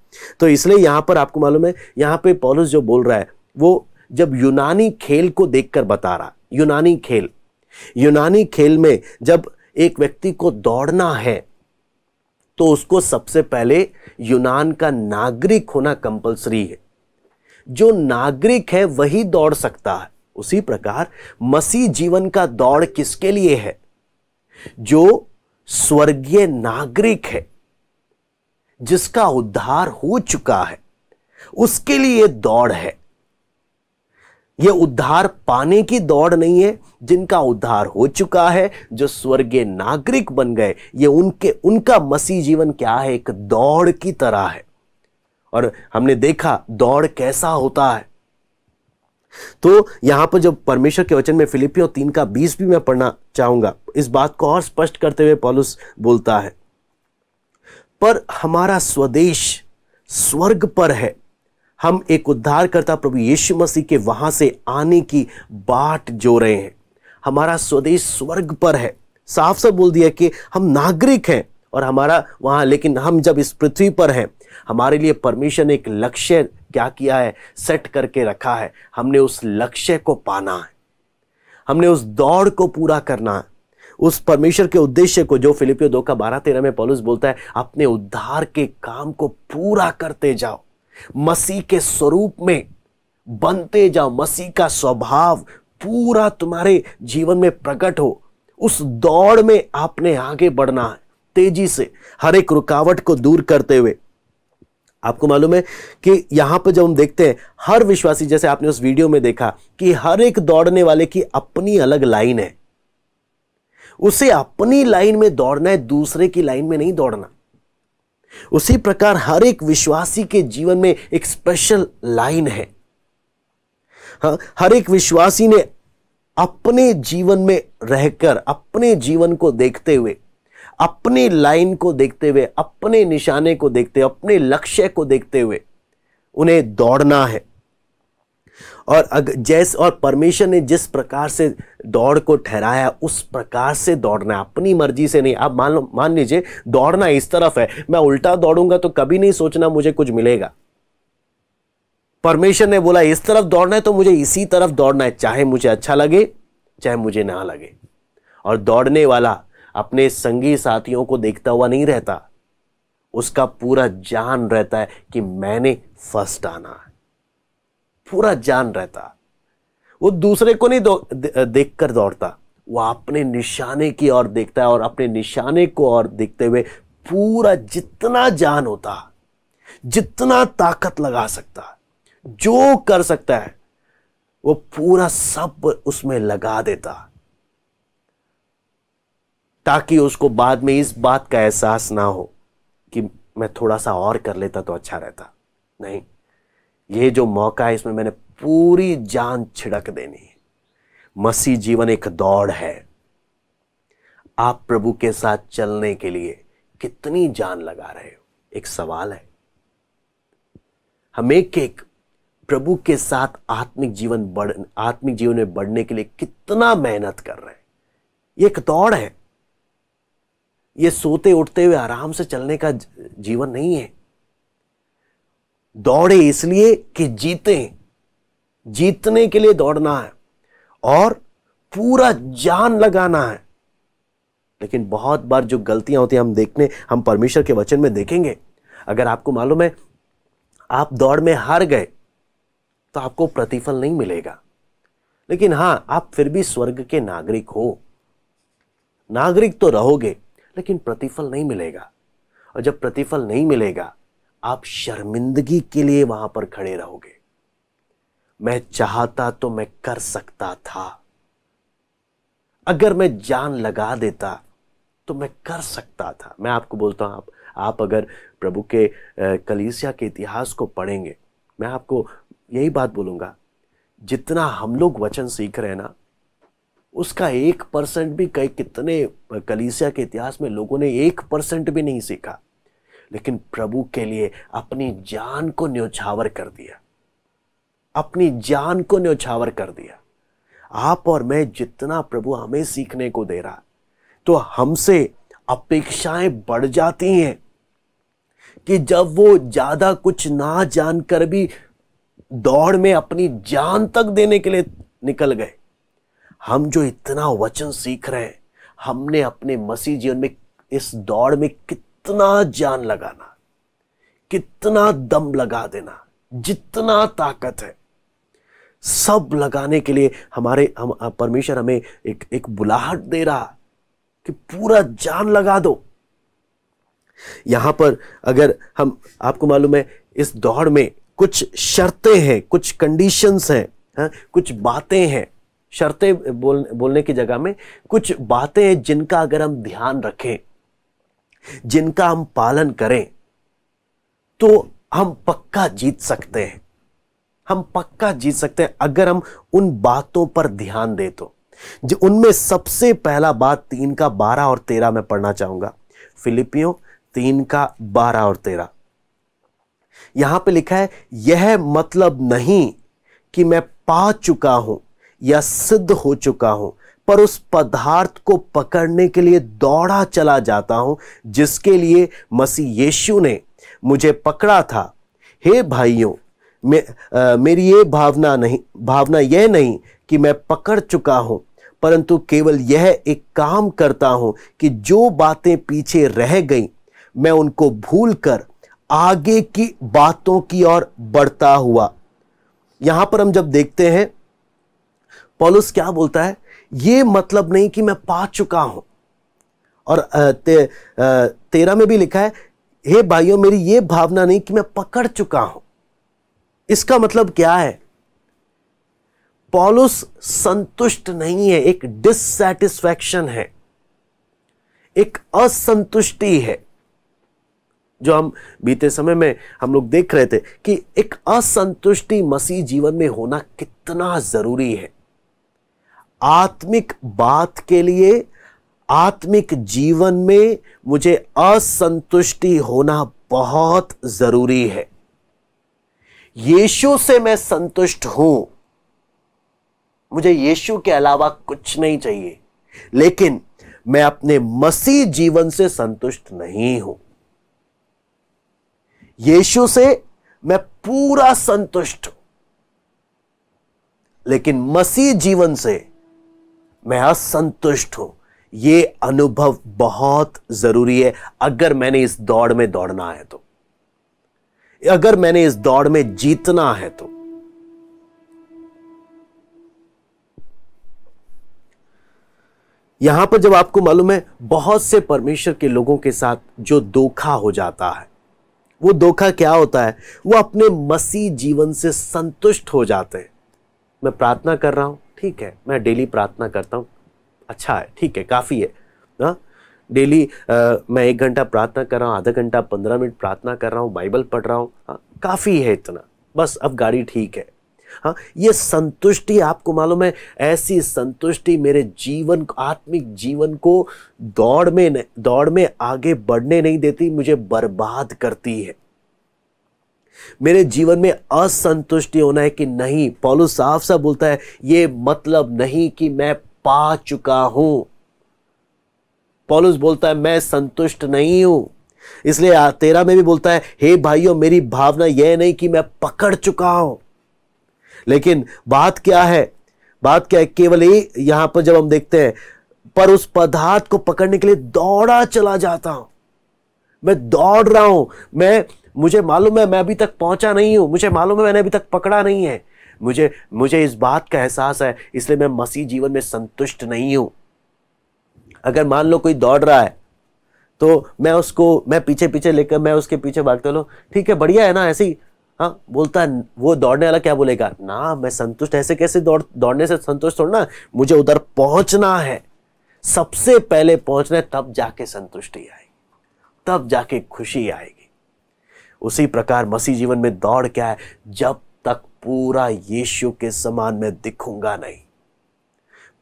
तो इसलिए यहां पर आपको मालूम है, यहां पे पौलुस जो बोल रहा है वो जब यूनानी खेल को देखकर बता रहा। यूनानी खेल में जब एक व्यक्ति को दौड़ना है तो उसको सबसे पहले यूनान का नागरिक होना कंपलसरी है। जो नागरिक है वही दौड़ सकता है। उसी प्रकार मसीह जीवन का दौड़ किसके लिए है? जो स्वर्गीय नागरिक है, जिसका उद्धार हो चुका है, उसके लिए दौड़ है। यह उद्धार पाने की दौड़ नहीं है। जिनका उद्धार हो चुका है, जो स्वर्गीय नागरिक बन गए, ये उनका मसीह जीवन क्या है? एक दौड़ की तरह है। और हमने देखा दौड़ कैसा होता है। तो यहां पर जब परमेश्वर के वचन में फिलिपियों 3:20 भी मैं पढ़ना चाहूंगा, इस बात को और स्पष्ट करते हुए पौलुस बोलता है, पर हमारा स्वदेश स्वर्ग पर है। हम एक उद्धारकर्ता प्रभु यीशु मसीह के वहां से आने की बाट जो रहे हैं। हमारा स्वदेश स्वर्ग पर है। साफ साफ बोल दिया कि हम नागरिक हैं और हमारा वहां, लेकिन हम जब इस पृथ्वी पर हैं, हमारे लिए परमेश्वर ने एक लक्ष्य क्या किया है? सेट करके रखा है। हमने उस लक्ष्य को पाना है, हमने उस दौड़ को पूरा करना है, उस परमेश्वर के उद्देश्य को, जो फिलिपियों 2:12-13 में पौलुस बोलता है, अपने उद्धार के काम को पूरा करते जाओ, मसीह के स्वरूप में बनते जाओ, मसीह का स्वभाव पूरा तुम्हारे जीवन में प्रकट हो। उस दौड़ में आपने आगे बढ़ना है, तेजी से, हर एक रुकावट को दूर करते हुए। आपको मालूम है कि यहां पर जब हम देखते हैं हर विश्वासी, जैसे आपने उस वीडियो में देखा कि हर एक दौड़ने वाले की अपनी अलग लाइन है, उसे अपनी लाइन में दौड़ना है, दूसरे की लाइन में नहीं दौड़ना। उसी प्रकार हर एक विश्वासी के जीवन में एक स्पेशल लाइन है। हाँ, हर एक विश्वासी ने अपने जीवन में रहकर, अपने जीवन को देखते हुए, अपनी लाइन को देखते हुए, अपने निशाने को देखते हुए, अपने लक्ष्य को देखते हुए उन्हें दौड़ना है। और परमेश्वर ने जिस प्रकार से दौड़ को ठहराया उस प्रकार से दौड़ना है, अपनी मर्जी से नहीं। आप मान लीजिए दौड़ना इस तरफ है, मैं उल्टा दौड़ूंगा तो कभी नहीं सोचना मुझे कुछ मिलेगा। परमेश्वर ने बोला इस तरफ दौड़ना है तो मुझे इसी तरफ दौड़ना है, चाहे मुझे अच्छा लगे चाहे मुझे ना लगे। और दौड़ने वाला अपने संगी साथियों को देखता हुआ नहीं रहता, उसका पूरा जान रहता है कि मैंने फर्स्ट आना है, पूरा जान रहता। वो दूसरे को नहीं देखकर दौड़ता, वो अपने निशाने की ओर देखता है और अपने निशाने को और देखते हुए पूरा जितना जान होता, जितना ताकत लगा सकता, जो कर सकता है वो पूरा सब उसमें लगा देता, ताकि उसको बाद में इस बात का एहसास ना हो कि मैं थोड़ा सा और कर लेता तो अच्छा रहता। नहीं, ये जो मौका है इसमें मैंने पूरी जान छिड़क देनी है। मसीह जीवन एक दौड़ है। आप प्रभु के साथ चलने के लिए कितनी जान लगा रहे हो, एक सवाल है। हम एक प्रभु के साथ आत्मिक जीवन में बढ़ने के लिए कितना मेहनत कर रहे हैं। ये एक दौड़ है, ये सोते उठते हुए आराम से चलने का जीवन नहीं है। दौड़े इसलिए कि जीतने के लिए दौड़ना है और पूरा जान लगाना है। लेकिन बहुत बार जो गलतियां होती हैं हम परमेश्वर के वचन में देखेंगे। अगर आपको मालूम है आप दौड़ में हार गए तो आपको प्रतिफल नहीं मिलेगा, लेकिन हां, आप फिर भी स्वर्ग के नागरिक हो, नागरिक तो रहोगे, लेकिन प्रतिफल नहीं मिलेगा। और जब प्रतिफल नहीं मिलेगा आप शर्मिंदगी के लिए वहां पर खड़े रहोगे। मैं चाहता तो मैं कर सकता था, अगर मैं जान लगा देता तो मैं कर सकता था। मैं आपको बोलता हूं, आप अगर प्रभु के कलीसिया के इतिहास को पढ़ेंगे, मैं आपको यही बात बोलूंगा, जितना हम लोग वचन सीख रहे हैं ना, उसका 1% भी कितने कलीसिया के इतिहास में लोगों ने 1% भी नहीं सीखा, लेकिन प्रभु के लिए अपनी जान को न्यौछावर कर दिया, अपनी जान को न्यौछावर कर दिया। आप और मैं जितना प्रभु हमें सीखने को दे रहा, तो हमसे अपेक्षाएं बढ़ जाती हैं कि जब वो ज्यादा कुछ ना जानकर भी दौड़ में अपनी जान तक देने के लिए निकल गए। हम जो इतना वचन सीख रहे हैं, हमने अपने मसीह जीवन में इस दौड़ में कितना जान लगाना, कितना दम लगा देना, जितना ताकत है सब लगाने के लिए हम परमेश्वर हमें एक बुलाहट दे रहा कि पूरा जान लगा दो। यहां पर अगर आपको मालूम है इस दौड़ में कुछ शर्तें हैं, कुछ कंडीशंस हैं, कुछ बातें हैं। शर्तें बोलने की जगह में कुछ बातें हैं जिनका अगर हम ध्यान रखें, जिनका हम पालन करें, तो हम पक्का जीत सकते हैं। हम पक्का जीत सकते हैं अगर हम उन बातों पर ध्यान दें तो। जो उनमें सबसे पहला बात 3 का 12 और 13 में पढ़ना चाहूंगा। फिलिपियों 3 का 12 और 13 यहां पे लिखा है, यह मतलब नहीं कि मैं पा चुका हूं या सिद्ध हो चुका हूं, पर उस पदार्थ को पकड़ने के लिए दौड़ा चला जाता हूं जिसके लिए मसीह यीशु ने मुझे पकड़ा था। हे भाइयों, मेरी ये भावना यह नहीं कि मैं पकड़ चुका हूं, परंतु केवल यह एक काम करता हूं कि जो बातें पीछे रह गई मैं उनको भूलकर आगे की बातों की ओर बढ़ता हुआ। यहां पर हम जब देखते हैं पौलुस क्या बोलता है, यह मतलब नहीं कि मैं पा चुका हूं। और 13 में भी लिखा है, हे भाइयों, मेरी ये भावना नहीं कि मैं पकड़ चुका हूं। इसका मतलब क्या है? पौलुस संतुष्ट नहीं है, एक डिससैटिस्फैक्शन है, एक असंतुष्टि है, जो हम बीते समय में हम लोग देख रहे थे कि एक असंतुष्टि मसीह जीवन में होना कितना जरूरी है। आत्मिक बात के लिए, आत्मिक जीवन में मुझे असंतुष्टि होना बहुत जरूरी है। यीशु से मैं संतुष्ट हूं, मुझे यीशु के अलावा कुछ नहीं चाहिए, लेकिन मैं अपने मसीह जीवन से संतुष्ट नहीं हूं। यीशु से मैं पूरा संतुष्ट हूं, लेकिन मसीह जीवन से मैं असंतुष्ट हूं। यह अनुभव बहुत जरूरी है अगर मैंने इस दौड़ में दौड़ना है तो, अगर मैंने इस दौड़ में जीतना है तो। यहां पर जब आपको मालूम है बहुत से परमेश्वर के लोगों के साथ जो धोखा हो जाता है, वो धोखा क्या होता है? वो अपने मसीह जीवन से संतुष्ट हो जाते हैं। मैं प्रार्थना कर रहा हूं, ठीक है, मैं डेली प्रार्थना करता हूं, अच्छा है, ठीक है, काफी है ना। डेली मैं 1 घंटा प्रार्थना कर रहा हूं, आधा घंटा 15 मिनट प्रार्थना कर रहा हूं, बाइबल पढ़ रहा हूं, काफी है इतना, बस अब गाड़ी ठीक है। हाँ, ये संतुष्टि आपको मालूम है, ऐसी संतुष्टि मेरे जीवन, आत्मिक जीवन को दौड़ में आगे बढ़ने नहीं देती, मुझे बर्बाद करती है। मेरे जीवन में असंतुष्टि होना है कि नहीं, पौलुस साफ साफ बोलता है, ये मतलब नहीं कि मैं पा चुका हूं। पौलुस बोलता है मैं संतुष्ट नहीं हूं। इसलिए 13 में भी बोलता है, हे भाइयों, मेरी भावना यह नहीं कि मैं पकड़ चुका हूं। लेकिन बात क्या है? बात क्या है? केवल यहां पर जब हम देखते हैं, पर उस पदार्थ को पकड़ने के लिए दौड़ा चला जाता हूं। मैं दौड़ रहा हूं, मुझे मालूम है मैं अभी तक पहुंचा नहीं हूं, मुझे मालूम है मैंने अभी तक पकड़ा नहीं है, मुझे इस बात का एहसास है, इसलिए मैं मसीह जीवन में संतुष्ट नहीं हूं। अगर मान लो कोई दौड़ रहा है तो मैं पीछे पीछे लेकर मैं उसके पीछे भागता लो, ठीक है, बढ़िया है ना, ऐसे ही। हाँ, बोलता है वो दौड़ने वाला क्या बोलेगा? ना, मैं संतुष्ट, ऐसे कैसे दौड़ने से संतुष्ट थोड़ा ना, मुझे उधर पहुंचना है, सबसे पहले पहुंचना है, तब जाके संतुष्टि आएगी, तब जाके खुशी आएगी। उसी प्रकार मसीह जीवन में दौड़ क्या है? जब तक पूरा यीशु के समान मैं दिखूंगा नहीं,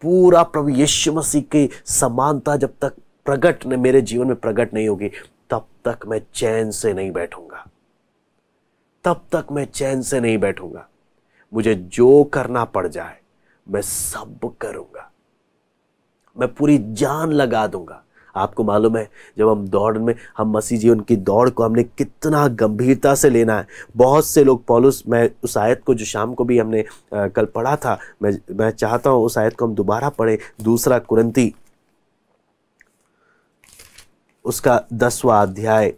पूरा प्रभु यीशु मसीह की समानता जब तक मेरे जीवन में प्रकट नहीं होगी, तब तक मैं चैन से नहीं बैठूंगा, तब तक मैं चैन से नहीं बैठूंगा। मुझे जो करना पड़ जाए मैं सब करूंगा, मैं पूरी जान लगा दूंगा। आपको मालूम है, जब हम दौड़ में, हम मसीह जीवन की दौड़ को हमने कितना गंभीरता से लेना है। बहुत से लोग, पौलुस, मैं उस आयत को जो शाम को भी हमने कल पढ़ा था, मैं चाहता हूं उस आयत को हम दोबारा पढ़ें। 2 कुरिन्ती उसका 10वां अध्याय,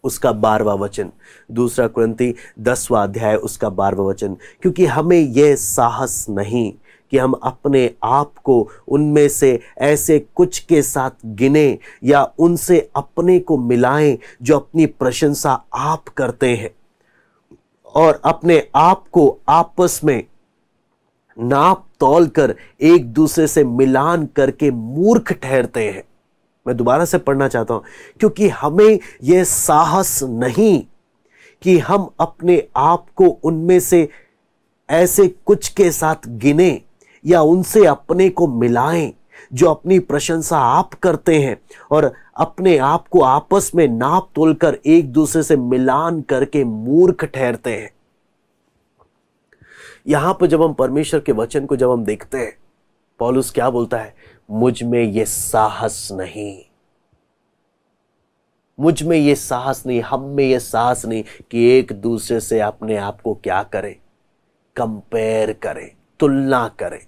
उसका 12वां वचन। 2 कुरिन्ती 10वां अध्याय उसका 12वां वचन। क्योंकि हमें यह साहस नहीं कि हम अपने आप को उनमें से ऐसे कुछ के साथ गिने या उनसे अपने को मिलाएं जो अपनी प्रशंसा आप करते हैं और अपने आप को आपस में नाप तौल कर एक दूसरे से मिलान करके मूर्ख ठहरते हैं। मैं दोबारा से पढ़ना चाहता हूं। क्योंकि हमें यह साहस नहीं कि हम अपने आप को उनमें से ऐसे कुछ के साथ गिने या उनसे अपने को मिलाएं जो अपनी प्रशंसा आप करते हैं और अपने आप को आपस में नाप तोलकर एक दूसरे से मिलान करके मूर्ख ठहरते हैं। यहां पर जब हम परमेश्वर के वचन को जब हम देखते हैं, पौलुस क्या बोलता है? मुझ में यह साहस नहीं, मुझ में यह साहस नहीं, हम में यह साहस नहीं कि एक दूसरे से अपने आप को क्या करें, कंपेयर करें, तुलना करें।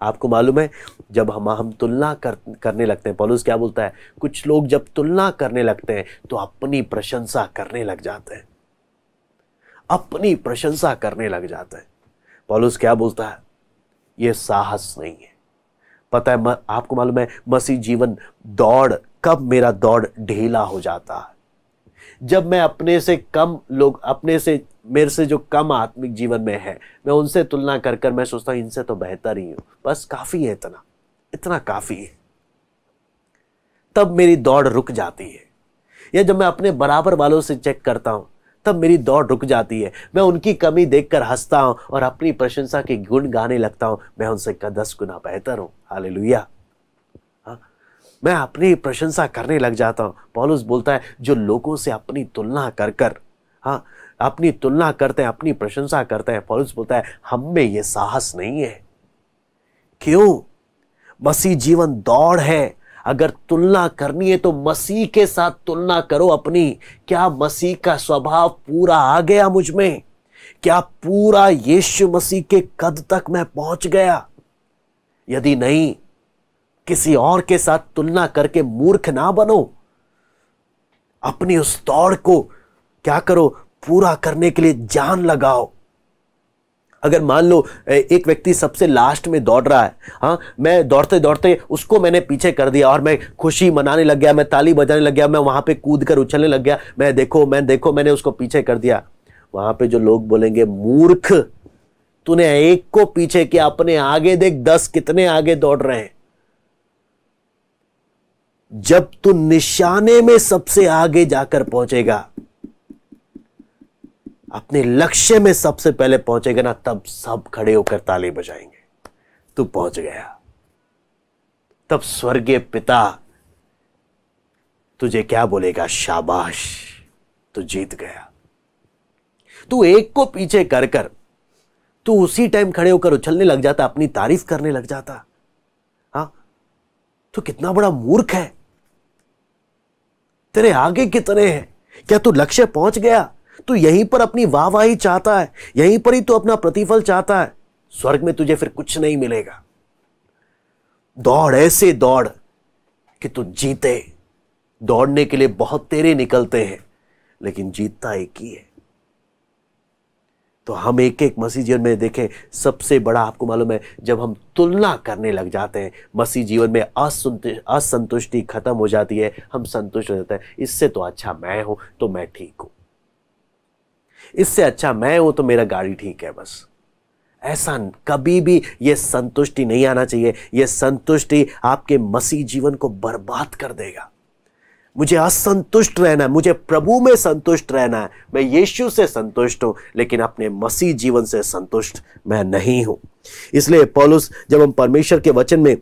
आपको मालूम है, जब हम तुलना करने लगते हैं, पौलुस क्या बोलता है? कुछ लोग जब तुलना करने लगते हैं तो अपनी प्रशंसा करने लग जाते हैं, अपनी प्रशंसा करने लग जाते हैं। पौलुस क्या बोलता है? यह साहस नहीं है। पता है आपको मालूम है मसीह जीवन दौड़, कब मेरा दौड़ ढीला हो जाता है? जब मैं अपने से कम लोग, मेरे से जो कम आत्मिक जीवन में है, मैं उनसे तुलना कर कर मैं सोचता हूं इनसे तो बेहतर ही हूं, बस काफी है, इतना काफी है, तब मेरी दौड़ रुक जाती है। या जब मैं अपने बराबर वालों से चेक करता हूं, तब मेरी दौड़ रुक जाती है। मैं उनकी कमी देखकर हंसता हूं और अपनी प्रशंसा के गुण गाने लगता हूं, मैं उनसे 10 गुना बेहतर हूं। हालेलुया। मैं अपनी प्रशंसा करने लग जाता हूं। पौलुस बोलता है जो लोगों से अपनी तुलना कर कर, अपनी तुलना करते हैं, अपनी प्रशंसा करते हैं, पौलुस बोलता है हम में यह साहस नहीं है। क्यों? मसीह जीवन दौड़ है। अगर तुलना करनी है तो मसीह के साथ तुलना करो अपनी। क्या मसीह का स्वभाव पूरा आ गया मुझ में? क्या पूरा यीशु मसीह के कद तक मैं पहुंच गया? यदि नहीं, किसी और के साथ तुलना करके मूर्ख ना बनो। अपनी उस दौड़ को क्या करो, पूरा करने के लिए जान लगाओ। अगर मान लो एक व्यक्ति सबसे लास्ट में दौड़ रहा है, मैं दौड़ते दौड़ते उसको मैंने पीछे कर दिया और मैं खुशी मनाने लग गया, मैं ताली बजाने लग गया, मैं वहां पे कूद कर उछलने लग गया, मैं देखो मैंने उसको पीछे कर दिया। वहां पे जो लोग बोलेंगे मूर्ख, तूने एक को पीछे किया, अपने आगे देख 10 कितने आगे दौड़ रहे हैं। जब तू निशाने में सबसे आगे जाकर पहुंचेगा, अपने लक्ष्य में सबसे पहले पहुंचेगा ना, तब सब खड़े होकर ताली बजाएंगे, तू पहुंच गया। तब स्वर्गीय पिता तुझे क्या बोलेगा? शाबाश, तू जीत गया। तू एक को पीछे कर कर तू उसी टाइम खड़े होकर उछलने लग जाता, अपनी तारीफ करने लग जाता। तू कितना बड़ा मूर्ख है। तेरे आगे कितने हैं? क्या तू लक्ष्य पहुंच गया? तू यहीं पर अपनी वाहवाही चाहता है, यहीं पर ही तू अपना प्रतिफल चाहता है। स्वर्ग में तुझे फिर कुछ नहीं मिलेगा। दौड़, ऐसे दौड़ कि तू जीते। दौड़ने के लिए बहुत तेरे निकलते हैं, लेकिन जीतता एक ही है। तो हम एक एक मसीह जीवन में देखें, सबसे बड़ा आपको मालूम है, जब हम तुलना करने लग जाते हैं, मसीह जीवन में असंतुष्टि खत्म हो जाती है, हम संतुष्ट हो जाते हैं। इससे तो अच्छा मैं हूं तो मैं ठीक हूं, इससे अच्छा मैं हूं तो मेरा गाड़ी ठीक है। बस ऐसा कभी भी यह संतुष्टि नहीं आना चाहिए। यह संतुष्टि आपके मसीह जीवन को बर्बाद कर देगा। मुझे असंतुष्ट रहना है, मुझे प्रभु में संतुष्ट रहना है, मैं यीशु से संतुष्ट हूं, लेकिन अपने मसीह जीवन से संतुष्ट मैं नहीं हूं। इसलिए पौलुस, जब हम परमेश्वर के वचन में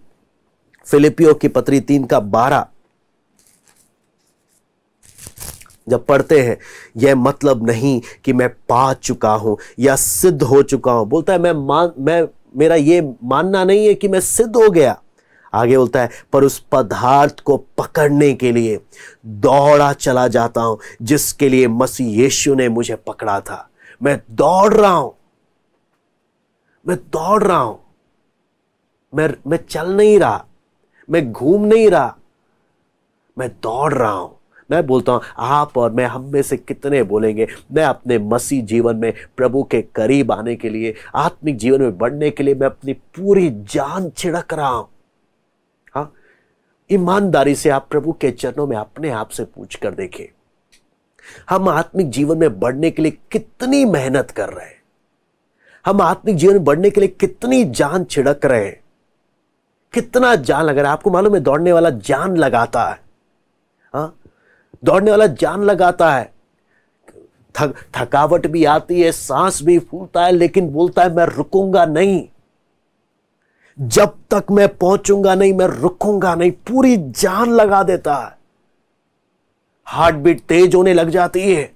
फिलिपियों की पत्री 3:12 जब पढ़ते हैं, यह मतलब नहीं कि मैं पा चुका हूं या सिद्ध हो चुका हूं। बोलता है मेरा ये मानना नहीं है कि मैं सिद्ध हो गया। आगे बोलता है, पर उस पदार्थ को पकड़ने के लिए दौड़ा चला जाता हूं जिसके लिए मसीह यीशु ने मुझे पकड़ा था। मैं दौड़ रहा हूं, मैं चल नहीं रहा, मैं घूम नहीं रहा, मैं दौड़ रहा हूं। मैं बोलता हूं, आप और मैं, हम में से कितने बोलेंगे, मैं अपने मसीह जीवन में प्रभु के करीब आने के लिए, आत्मिक जीवन में बढ़ने के लिए मैं अपनी पूरी जान छिड़क रहा हूं। ईमानदारी से आप प्रभु के चरणों में अपने आप से पूछ कर देखें, हम आत्मिक जीवन में बढ़ने के लिए कितनी मेहनत कर रहे हैं? हम आत्मिक जीवन में बढ़ने के लिए कितनी जान छिड़क रहे हैं? कितना जान लगा रहा है? आपको मालूम है, दौड़ने वाला जान लगाता है। दौड़ने वाला जान लगाता है। थकावट भी आती है, सांस भी फूलता है, लेकिन बोलता है मैं रुकूंगा नहीं, जब तक मैं पहुंचूंगा नहीं, मैं रुकूंगा नहीं। पूरी जान लगा देता है। हार्ट बीट तेज होने लग जाती है।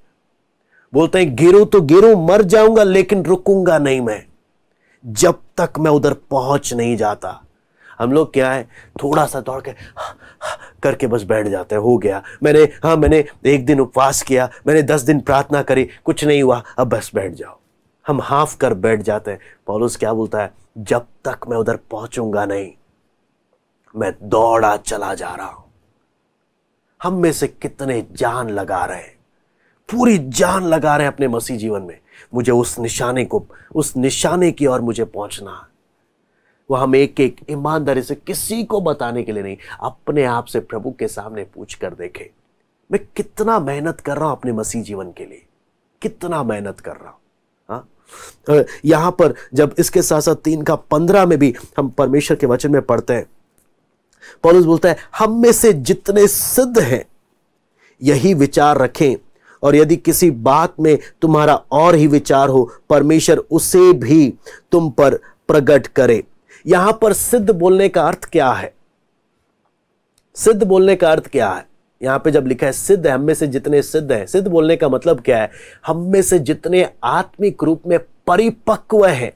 बोलते हैं गिरूं तो गिरूं, मर जाऊंगा, लेकिन रुकूंगा नहीं मैं, जब तक मैं उधर पहुंच नहीं जाता। हम लोग क्या है, थोड़ा सा दौड़ के करके बस बैठ जाते हैं, हो गया, मैंने 1 दिन उपवास किया, मैंने 10 दिन प्रार्थना करी, कुछ नहीं हुआ, अब बस बैठ जाओ। हम हाफ कर बैठ जाते हैं। पौलुस क्या बोलता है, जब तक मैं उधर पहुंचूंगा नहीं, मैं दौड़ा चला जा रहा हूं। हम में से कितने जान लगा रहे हैं, पूरी जान लगा रहे हैं अपने मसीह जीवन में। मुझे उस निशाने की ओर मुझे पहुंचना है, वो हम एक एक ईमानदारी से किसी को बताने के लिए नहीं, अपने आप से प्रभु के सामने पूछ कर देखे, मैं कितना मेहनत कर रहा हूं अपने मसीह जीवन के लिए, कितना मेहनत कर रहा हूं। यहां पर जब इसके साथ साथ 3:15 में भी हम परमेश्वर के वचन में पढ़ते हैं, पौलुस बोलता है, हम में से जितने सिद्ध हैं यही विचार रखें, और यदि किसी बात में तुम्हारा और ही विचार हो, परमेश्वर उसे भी तुम पर प्रकट करे। यहां पर सिद्ध बोलने का अर्थ क्या है? सिद्ध बोलने का अर्थ क्या है? यहां पे जब लिखा है सिद्ध, हम में से जितने सिद्ध हैं, सिद्ध बोलने का मतलब क्या है? हम में से जितने आत्मिक रूप में परिपक्व हैं,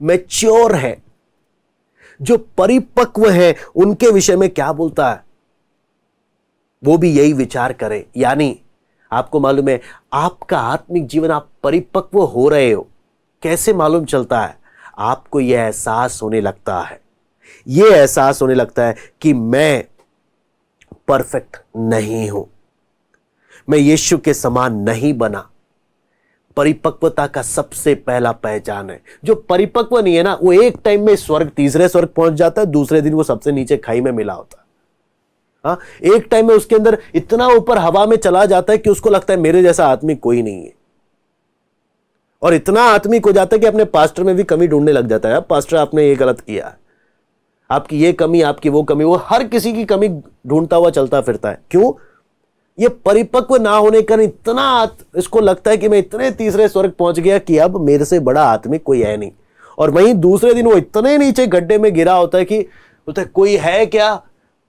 मैच्योर हैं, जो परिपक्व हैं, उनके विषय में क्या बोलता है? वो भी यही विचार करें। यानी आपको मालूम है, आपका आत्मिक जीवन, आप परिपक्व हो रहे हो, कैसे मालूम चलता है? आपको यह एहसास होने लगता है, यह एहसास होने लगता है कि मैं परफेक्ट नहीं हूं, मैं यीशु के समान नहीं बना। परिपक्वता का सबसे पहला पहचान है। जो परिपक्व नहीं है ना, वो एक टाइम में स्वर्ग, तीसरे स्वर्ग पहुंच जाता है, दूसरे दिन वो सबसे नीचे खाई में मिला होता है। हाँ, एक टाइम में उसके अंदर इतना ऊपर हवा में चला जाता है कि उसको लगता है मेरे जैसा आदमी कोई नहीं है, और इतना आत्मिक हो जाता है कि अपने पास्टर में भी कमी ढूंढने लग जाता है। पास्टर, आपने ये गलत किया है, आपकी ये कमी, आपकी वो कमी, वो हर किसी की कमी ढूंढता हुआ चलता फिरता है। क्यों? ये परिपक्व ना होने का इतना इसको लगता है कि मैं इतने तीसरे स्वर्ग पहुंच गया कि अब मेरे से बड़ा आत्मिक कोई है नहीं, और वहीं दूसरे दिन वो इतने नीचे गड्ढे में गिरा होता है कि बोलता है कोई है क्या,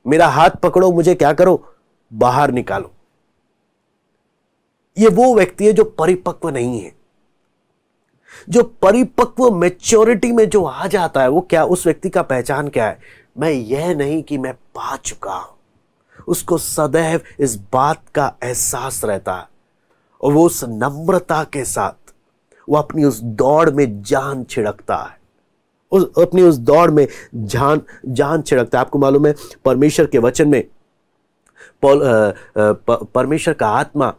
मेरा हाथ पकड़ो, मुझे क्या करो, बाहर निकालो। ये वो व्यक्ति है जो परिपक्व नहीं है। जो परिपक्व मैच्योरिटी में जो आ जाता है, वो क्या, उस व्यक्ति का पहचान क्या है? मैं यह नहीं कि मैं पा चुका हूं, उसको सदैव इस बात का एहसास रहता है, और वो उस नम्रता के साथ वो अपनी उस दौड़ में जान छिड़कता है, अपनी उस दौड़ में जान छिड़कता है। आपको मालूम है, परमेश्वर के वचन में परमेश्वर का आत्मा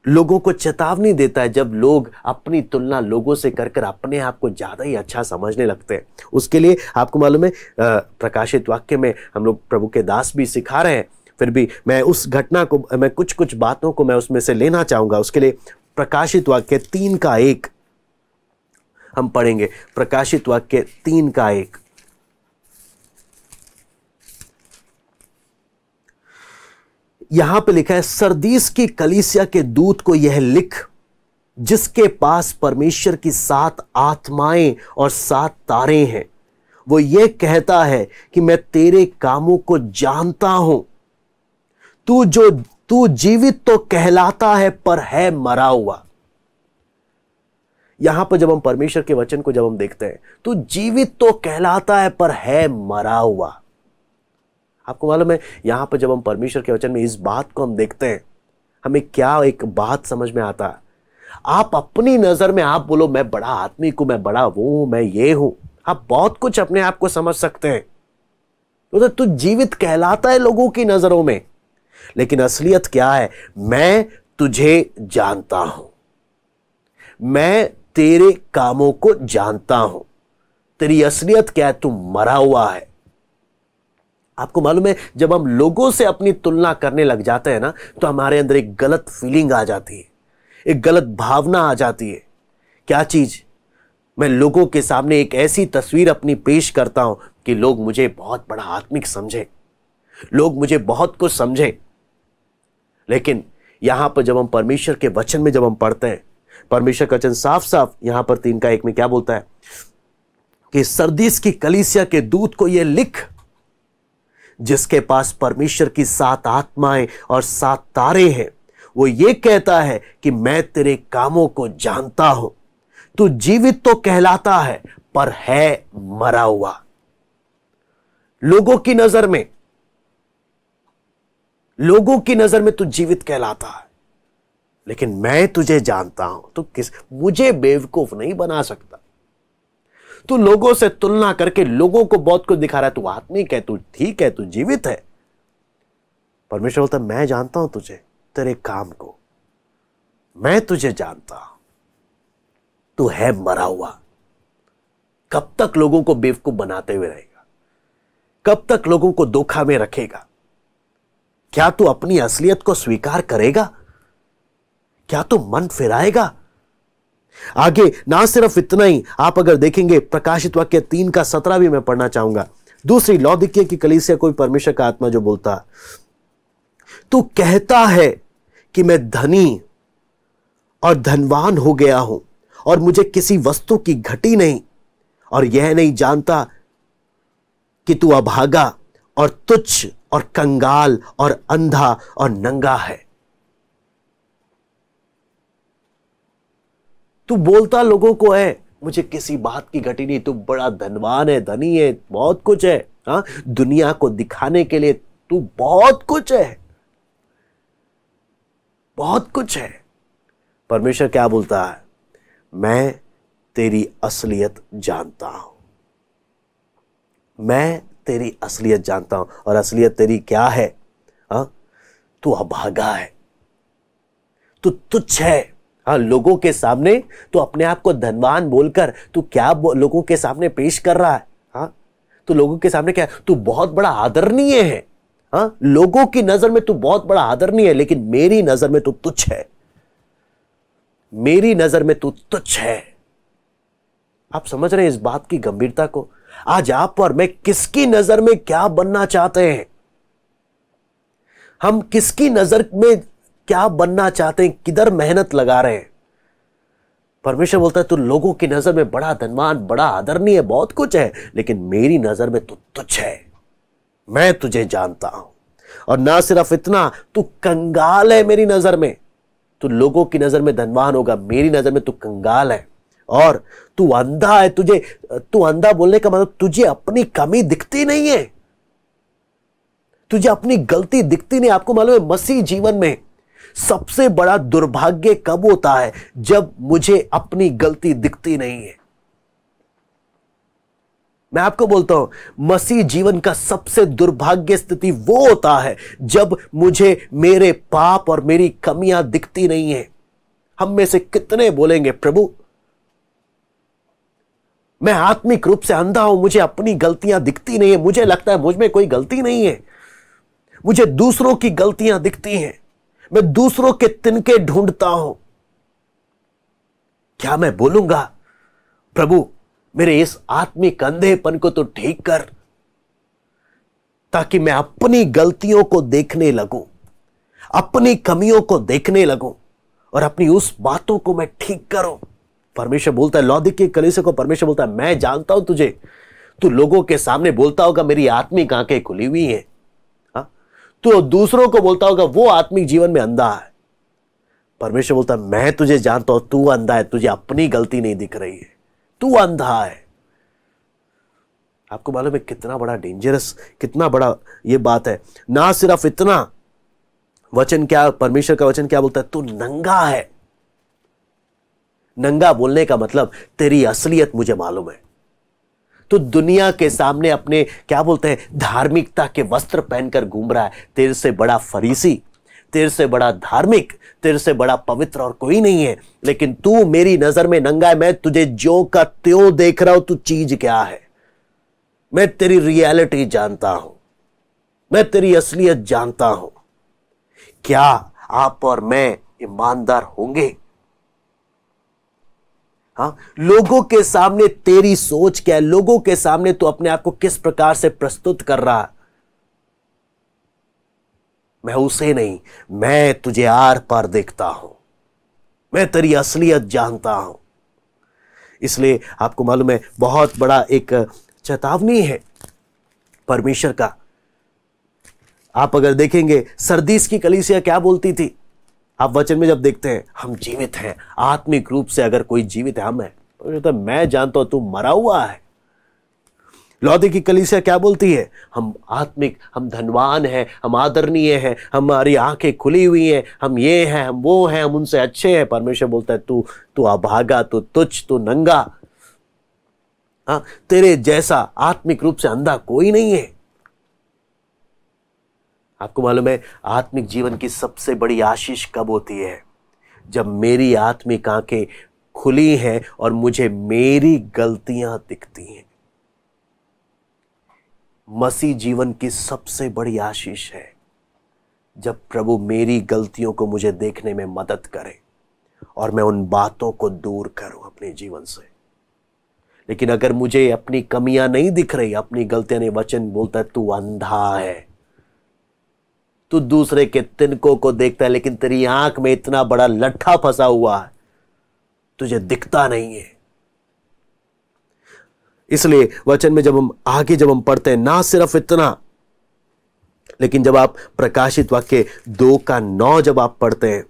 लोगों को चेतावनी देता है, जब लोग अपनी तुलना लोगों से कर कर अपने आप को ज्यादा ही अच्छा समझने लगते हैं। उसके लिए आपको मालूम है, प्रकाशित वाक्य में हम लोग प्रभु के दास भी सिखा रहे हैं, फिर भी मैं उस घटना को, मैं कुछ बातों को मैं उसमें से लेना चाहूंगा। उसके लिए प्रकाशित वाक्य 3:1 हम पढ़ेंगे। प्रकाशित वाक्य 3:1। यहां पे लिखा है, सरदीस की कलीसिया के दूत को यह लिख, जिसके पास परमेश्वर की 7 आत्माएं और 7 तारे हैं। वो ये कहता है कि मैं तेरे कामों को जानता हूं, तू जीवित तो कहलाता है पर है मरा हुआ। यहां पर जब हम परमेश्वर के वचन को जब हम देखते हैं, तू जीवित तो कहलाता है पर है मरा हुआ। आपको मालूम है, यहां पर जब हम परमेश्वर के वचन में इस बात को हम देखते हैं, हमें क्या एक बात समझ में आता है? आप अपनी नजर में आप बोलो मैं बड़ा आत्मिक हूं, मैं बड़ा वो हूं, मैं ये हूं, आप बहुत कुछ अपने आप को समझ सकते हैं, तो तू जीवित कहलाता है लोगों की नजरों में। लेकिन असलियत क्या है? मैं तुझे जानता हूं, मैं तेरे कामों को जानता हूं। तेरी असलियत क्या है? तू मरा हुआ है। आपको मालूम है, जब हम लोगों से अपनी तुलना करने लग जाते हैं ना, तो हमारे अंदर एक गलत फीलिंग आ जाती है, एक गलत भावना आ जाती है। क्या चीज? मैं लोगों के सामने एक ऐसी तस्वीर अपनी पेश करता हूं कि लोग मुझे बहुत बड़ा आत्मिक समझे, लोग मुझे बहुत कुछ समझे। लेकिन यहां पर जब हम परमेश्वर के वचन में जब हम पढ़ते हैं, परमेश्वर का वचन साफ साफ यहां पर 3:1 में क्या बोलता है कि सरदीस की कलीसिया के दूत को यह लिख, जिसके पास परमेश्वर की 7 आत्माएं और 7 तारे हैं। वो ये कहता है कि मैं तेरे कामों को जानता हूं, तू जीवित तो कहलाता है पर है मरा हुआ। लोगों की नजर में तू जीवित कहलाता है, लेकिन मैं तुझे जानता हूं। तू मुझे बेवकूफ नहीं बना सकता। तू लोगों से तुलना करके लोगों को बहुत कुछ दिखा रहा है, तू आत्मिक है, तू ठीक है, तू जीवित है। परमेश्वर बोलता है मैं जानता हूं तुझे, तेरे काम को मैं तुझे जानता हूं, तू है मरा हुआ। कब तक लोगों को बेवकूफ बनाते हुए रहेगा? कब तक लोगों को धोखा में रखेगा? क्या तू अपनी असलियत को स्वीकार करेगा? क्या तू मन फिराएगा? आगे ना सिर्फ इतना ही, आप अगर देखेंगे प्रकाशित वाक्य 3:17 भी मैं पढ़ना चाहूंगा। दूसरी लौदीकिया की कलीसिया कोई परमेश्वर का आत्मा जो बोलता, तू कहता है कि मैं धनी और धनवान हो गया हूं और मुझे किसी वस्तु की घटी नहीं, और यह नहीं जानता कि तू अभागा और तुच्छ और कंगाल और अंधा और नंगा है। तू बोलता लोगों को है मुझे किसी बात की घटी नहीं, तू बड़ा धनवान है, धनी है, बहुत कुछ है, हाँ, दुनिया को दिखाने के लिए तू बहुत कुछ है, बहुत कुछ है। परमेश्वर क्या बोलता है? मैं तेरी असलियत जानता हूं, मैं तेरी असलियत जानता हूं। और असलियत तेरी क्या है? हाँ, तू अभागा है, तू तुच्छ है। हाँ, लोगों के सामने तू अपने आप को धनवान बोलकर तू क्या लोगों के सामने पेश कर रहा है? हाँ, तू लोगों के सामने क्या, तू बहुत बड़ा आदरणीय है। हाँ, लोगों की नजर में तू बहुत बड़ा आदरणीय है, लेकिन मेरी नजर में तू तुच्छ है, मेरी नजर में तू तुच्छ है। आप समझ रहे हैं इस बात की गंभीरता को? आज आप और मैं किसकी नजर में क्या बनना चाहते हैं? हम किसकी नजर में क्या बनना चाहते हैं? किधर मेहनत लगा रहे हैं? परमेश्वर बोलता है तू लोगों की नजर में बड़ा धनवान, बड़ा आदरणीय, बहुत कुछ है, लेकिन मेरी नजर में तू तुच्छ है। मैं तुझे जानता हूं। और ना सिर्फ इतना, तू कंगाल है मेरी नजर में। तू लोगों की नजर में धनवान होगा, मेरी नजर में तू कंगाल है। और तू अंधा है। तू अंधा बोलने का मतलब तुझे अपनी कमी दिखती नहीं है, तुझे अपनी गलती दिखती नहीं। आपको मालूम है मसीह जीवन में सबसे बड़ा दुर्भाग्य कब होता है? जब मुझे अपनी गलती दिखती नहीं है। मैं आपको बोलता हूं, मसीह जीवन का सबसे दुर्भाग्य स्थिति वो होता है जब मुझे मेरे पाप और मेरी कमियां दिखती नहीं है। हम में से कितने बोलेंगे, प्रभु मैं आत्मिक रूप से अंधा हूं, मुझे अपनी गलतियां दिखती नहीं है, मुझे लगता है मुझ में कोई गलती नहीं है, मुझे दूसरों की गलतियां दिखती हैं, मैं दूसरों के तिनके ढूंढता हूं। क्या मैं बोलूंगा, प्रभु मेरे इस आत्मिक अंधेपन को तो ठीक कर, ताकि मैं अपनी गलतियों को देखने लगूं, अपनी कमियों को देखने लगूं और अपनी उस बातों को मैं ठीक करूं। परमेश्वर बोलता है लौदीकिया की कलीसिया को, परमेश्वर बोलता है मैं जानता हूं तुझे, तू लोगों के सामने बोलता होगा मेरी आत्मिक आंखें खुली हुई हैं, तो दूसरों को बोलता होगा वो आत्मिक जीवन में अंधा है। परमेश्वर बोलता है मैं तुझे जानता हूं, तू अंधा है, तुझे अपनी गलती नहीं दिख रही है, तू अंधा है। आपको मालूम है कितना बड़ा डेंजरस, कितना बड़ा ये बात है। ना सिर्फ इतना, वचन क्या, परमेश्वर का वचन क्या बोलता है? तू नंगा है। नंगा बोलने का मतलब तेरी असलियत मुझे मालूम है। तो दुनिया के सामने अपने क्या बोलते हैं धार्मिकता के वस्त्र पहनकर घूम रहा है। तेरे से बड़ा फरीसी, तेरे से बड़ा धार्मिक, तेरे से बड़ा पवित्र और कोई नहीं है, लेकिन तू मेरी नजर में नंगा है। मैं तुझे ज्यों का त्यों देख रहा हूं, तू चीज क्या है। मैं तेरी रियलिटी जानता हूं, मैं तेरी असलियत जानता हूं। क्या आप और मैं ईमानदार होंगे? हाँ, लोगों के सामने तेरी सोच क्या है? लोगों के सामने तू अपने आप को किस प्रकार से प्रस्तुत कर रहा है? मैं उसे नहीं, मैं तुझे आर पार देखता हूं, मैं तेरी असलियत जानता हूं। इसलिए आपको मालूम है बहुत बड़ा एक चेतावनी है परमेश्वर का। आप अगर देखेंगे सरदीस की कलीसिया क्या बोलती थी, आप वचन में जब देखते हैं हम जीवित हैं, आत्मिक रूप से अगर कोई जीवित है हम है, तो मैं जानता हूं तू मरा हुआ है। लौदीकिया की कलीसिया क्या बोलती है? हम आत्मिक, हम धनवान हैं, हम आदरणीय हैं, हमारी आंखें खुली हुई हैं, हम ये हैं, हम वो हैं, हम उनसे अच्छे हैं। परमेश्वर बोलता है तू अभागा, तू तुच्छ, तू नंगा। हाँ, तेरे जैसा आत्मिक रूप से अंधा कोई नहीं है। आपको मालूम है आत्मिक जीवन की सबसे बड़ी आशीष कब होती है? जब मेरी आत्मिक आंखें खुली हैं और मुझे मेरी गलतियां दिखती हैं। मसीह जीवन की सबसे बड़ी आशीष है जब प्रभु मेरी गलतियों को मुझे देखने में मदद करे और मैं उन बातों को दूर करूं अपने जीवन से। लेकिन अगर मुझे अपनी कमियां नहीं दिख रही, अपनी गलतियां नहीं, वचन बोलता है तू अंधा है। तू दूसरे के तिनकों को देखता है लेकिन तेरी आंख में इतना बड़ा लट्ठा फंसा हुआ है, तुझे दिखता नहीं है। इसलिए वचन में जब हम पढ़ते हैं, ना सिर्फ इतना, लेकिन जब आप प्रकाशित वाक्य 2:9 जब आप पढ़ते हैं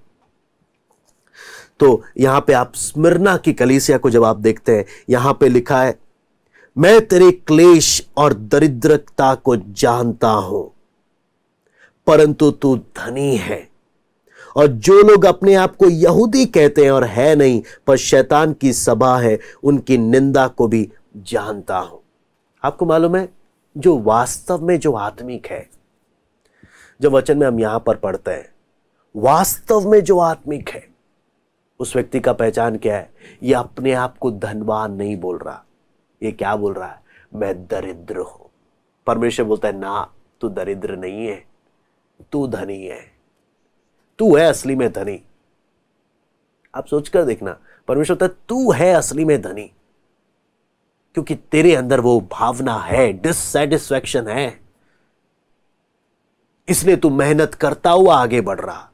तो यहां पे आप स्मिर्ना की कलीसिया को जब आप देखते हैं, यहां पे लिखा है, मैं तेरे क्लेश और दरिद्रता को जानता हूं, परंतु तू धनी है, और जो लोग अपने आप को यहूदी कहते हैं और है नहीं पर शैतान की सभा है, उनकी निंदा को भी जानता हूं। आपको मालूम है, जो वास्तव में जो आत्मिक है, जो वचन में हम यहां पर पढ़ते हैं, वास्तव में जो आत्मिक है, उस व्यक्ति का पहचान क्या है? ये अपने आप को धनवान नहीं बोल रहा। ये क्या बोल रहा है? मैं दरिद्र हूं। परमेश्वर बोलता है ना, तू दरिद्र नहीं है, तू धनी है। तू है असली में धनी। आप सोचकर देखना, परमेश्वर बोलता है तू है असली में धनी, क्योंकि तेरे अंदर वो भावना है, डिससैटिस्फैक्शन है, इसलिए तू मेहनत करता हुआ आगे बढ़ रहा।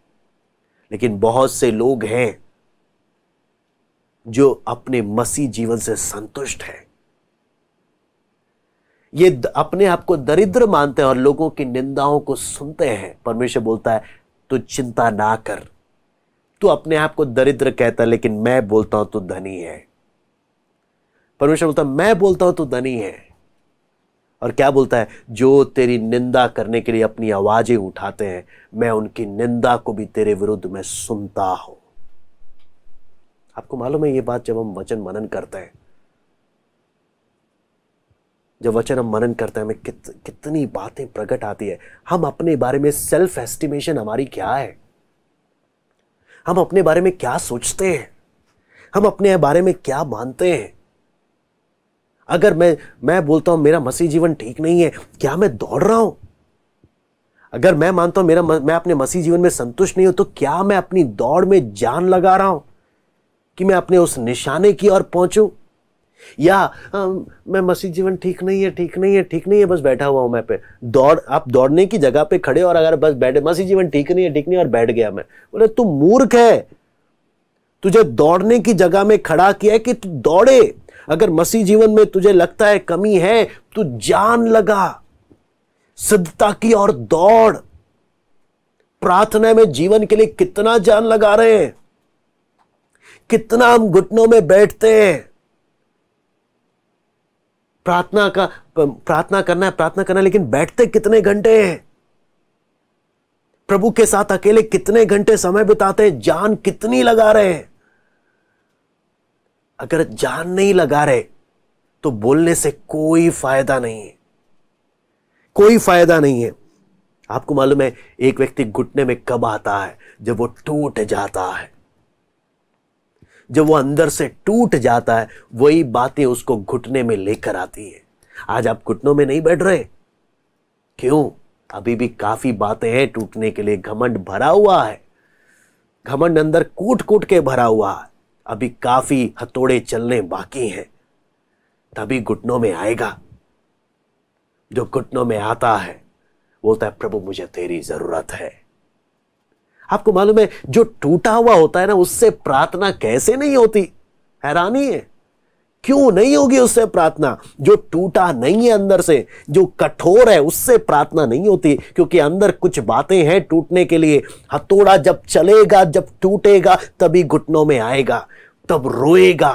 लेकिन बहुत से लोग हैं जो अपने मसीह जीवन से संतुष्ट हैं, ये अपने आप को दरिद्र मानते हैं और लोगों की निंदाओं को सुनते हैं। परमेश्वर बोलता है तू चिंता ना कर, तू अपने आप को दरिद्र कहता है, लेकिन मैं बोलता हूं तू धनी है। परमेश्वर बोलता है मैं बोलता हूं तू धनी है। और क्या बोलता है? जो तेरी निंदा करने के लिए अपनी आवाजें उठाते हैं, मैं उनकी निंदा को भी तेरे विरुद्ध में सुनता हूं। आपको मालूम है ये बात, जब हम वचन मनन करते हैं, जब वचन हम मनन करते हैं, हमें कितनी बातें प्रकट आती है। हम अपने बारे में सेल्फ एस्टिमेशन हमारी क्या है? हम अपने बारे में क्या सोचते हैं? हम अपने बारे में क्या मानते हैं? अगर मैं बोलता हूं मेरा मसीह जीवन ठीक नहीं है, क्या मैं दौड़ रहा हूं? अगर मैं मानता हूं मैं अपने मसीह जीवन में संतुष्ट नहीं हूं, तो क्या मैं अपनी दौड़ में जान लगा रहा हूं कि मैं अपने उस निशाने की ओर पहुंचूं? या मैं मसीह जीवन ठीक नहीं है, ठीक नहीं है, ठीक नहीं है, बस बैठा हुआ हूं मैं पे आप दौड़ने की जगह पे खड़े और अगर बस बैठे, मसीह जीवन ठीक नहीं है, ठीक नहीं है, और बैठ गया मैं, बोले तू मूर्ख है। तुझे दौड़ने की जगह में खड़ा किया है कि तू दौड़े। अगर मसीह जीवन में तुझे लगता है कमी है, तो जान लगा, सिद्धता की और दौड़। प्रार्थना में जीवन के लिए कितना जान लगा रहे हैं, कितना हम घुटनों में बैठते हैं। प्रार्थना करना है, लेकिन बैठते कितने घंटे हैं? प्रभु के साथ अकेले कितने घंटे समय बिताते हैं? जान कितनी लगा रहे हैं? अगर जान नहीं लगा रहे तो बोलने से कोई फायदा नहीं है, कोई फायदा नहीं है। आपको मालूम है एक व्यक्ति घुटने में कब आता है? जब वो टूट जाता है। जब वो अंदर से टूट जाता है, वही बातें उसको घुटने में लेकर आती है। आज आप घुटनों में नहीं बैठ रहे, क्यों? अभी भी काफी बातें हैं टूटने के लिए। घमंड भरा हुआ है, घमंड अंदर कूट कूट के भरा हुआ है। अभी काफी हथौड़े चलने बाकी हैं, तभी घुटनों में आएगा। जो घुटनों में आता है बोलता है प्रभु मुझे तेरी जरूरत है। आपको मालूम है जो टूटा हुआ होता है ना, उससे प्रार्थना कैसे नहीं होती? हैरानी है, क्यों नहीं होगी उससे प्रार्थना? जो टूटा नहीं है अंदर से, जो कठोर है, उससे प्रार्थना नहीं होती, क्योंकि अंदर कुछ बातें हैं टूटने के लिए। हथौड़ा जब चलेगा, जब टूटेगा, तभी घुटनों में आएगा, तब रोएगा,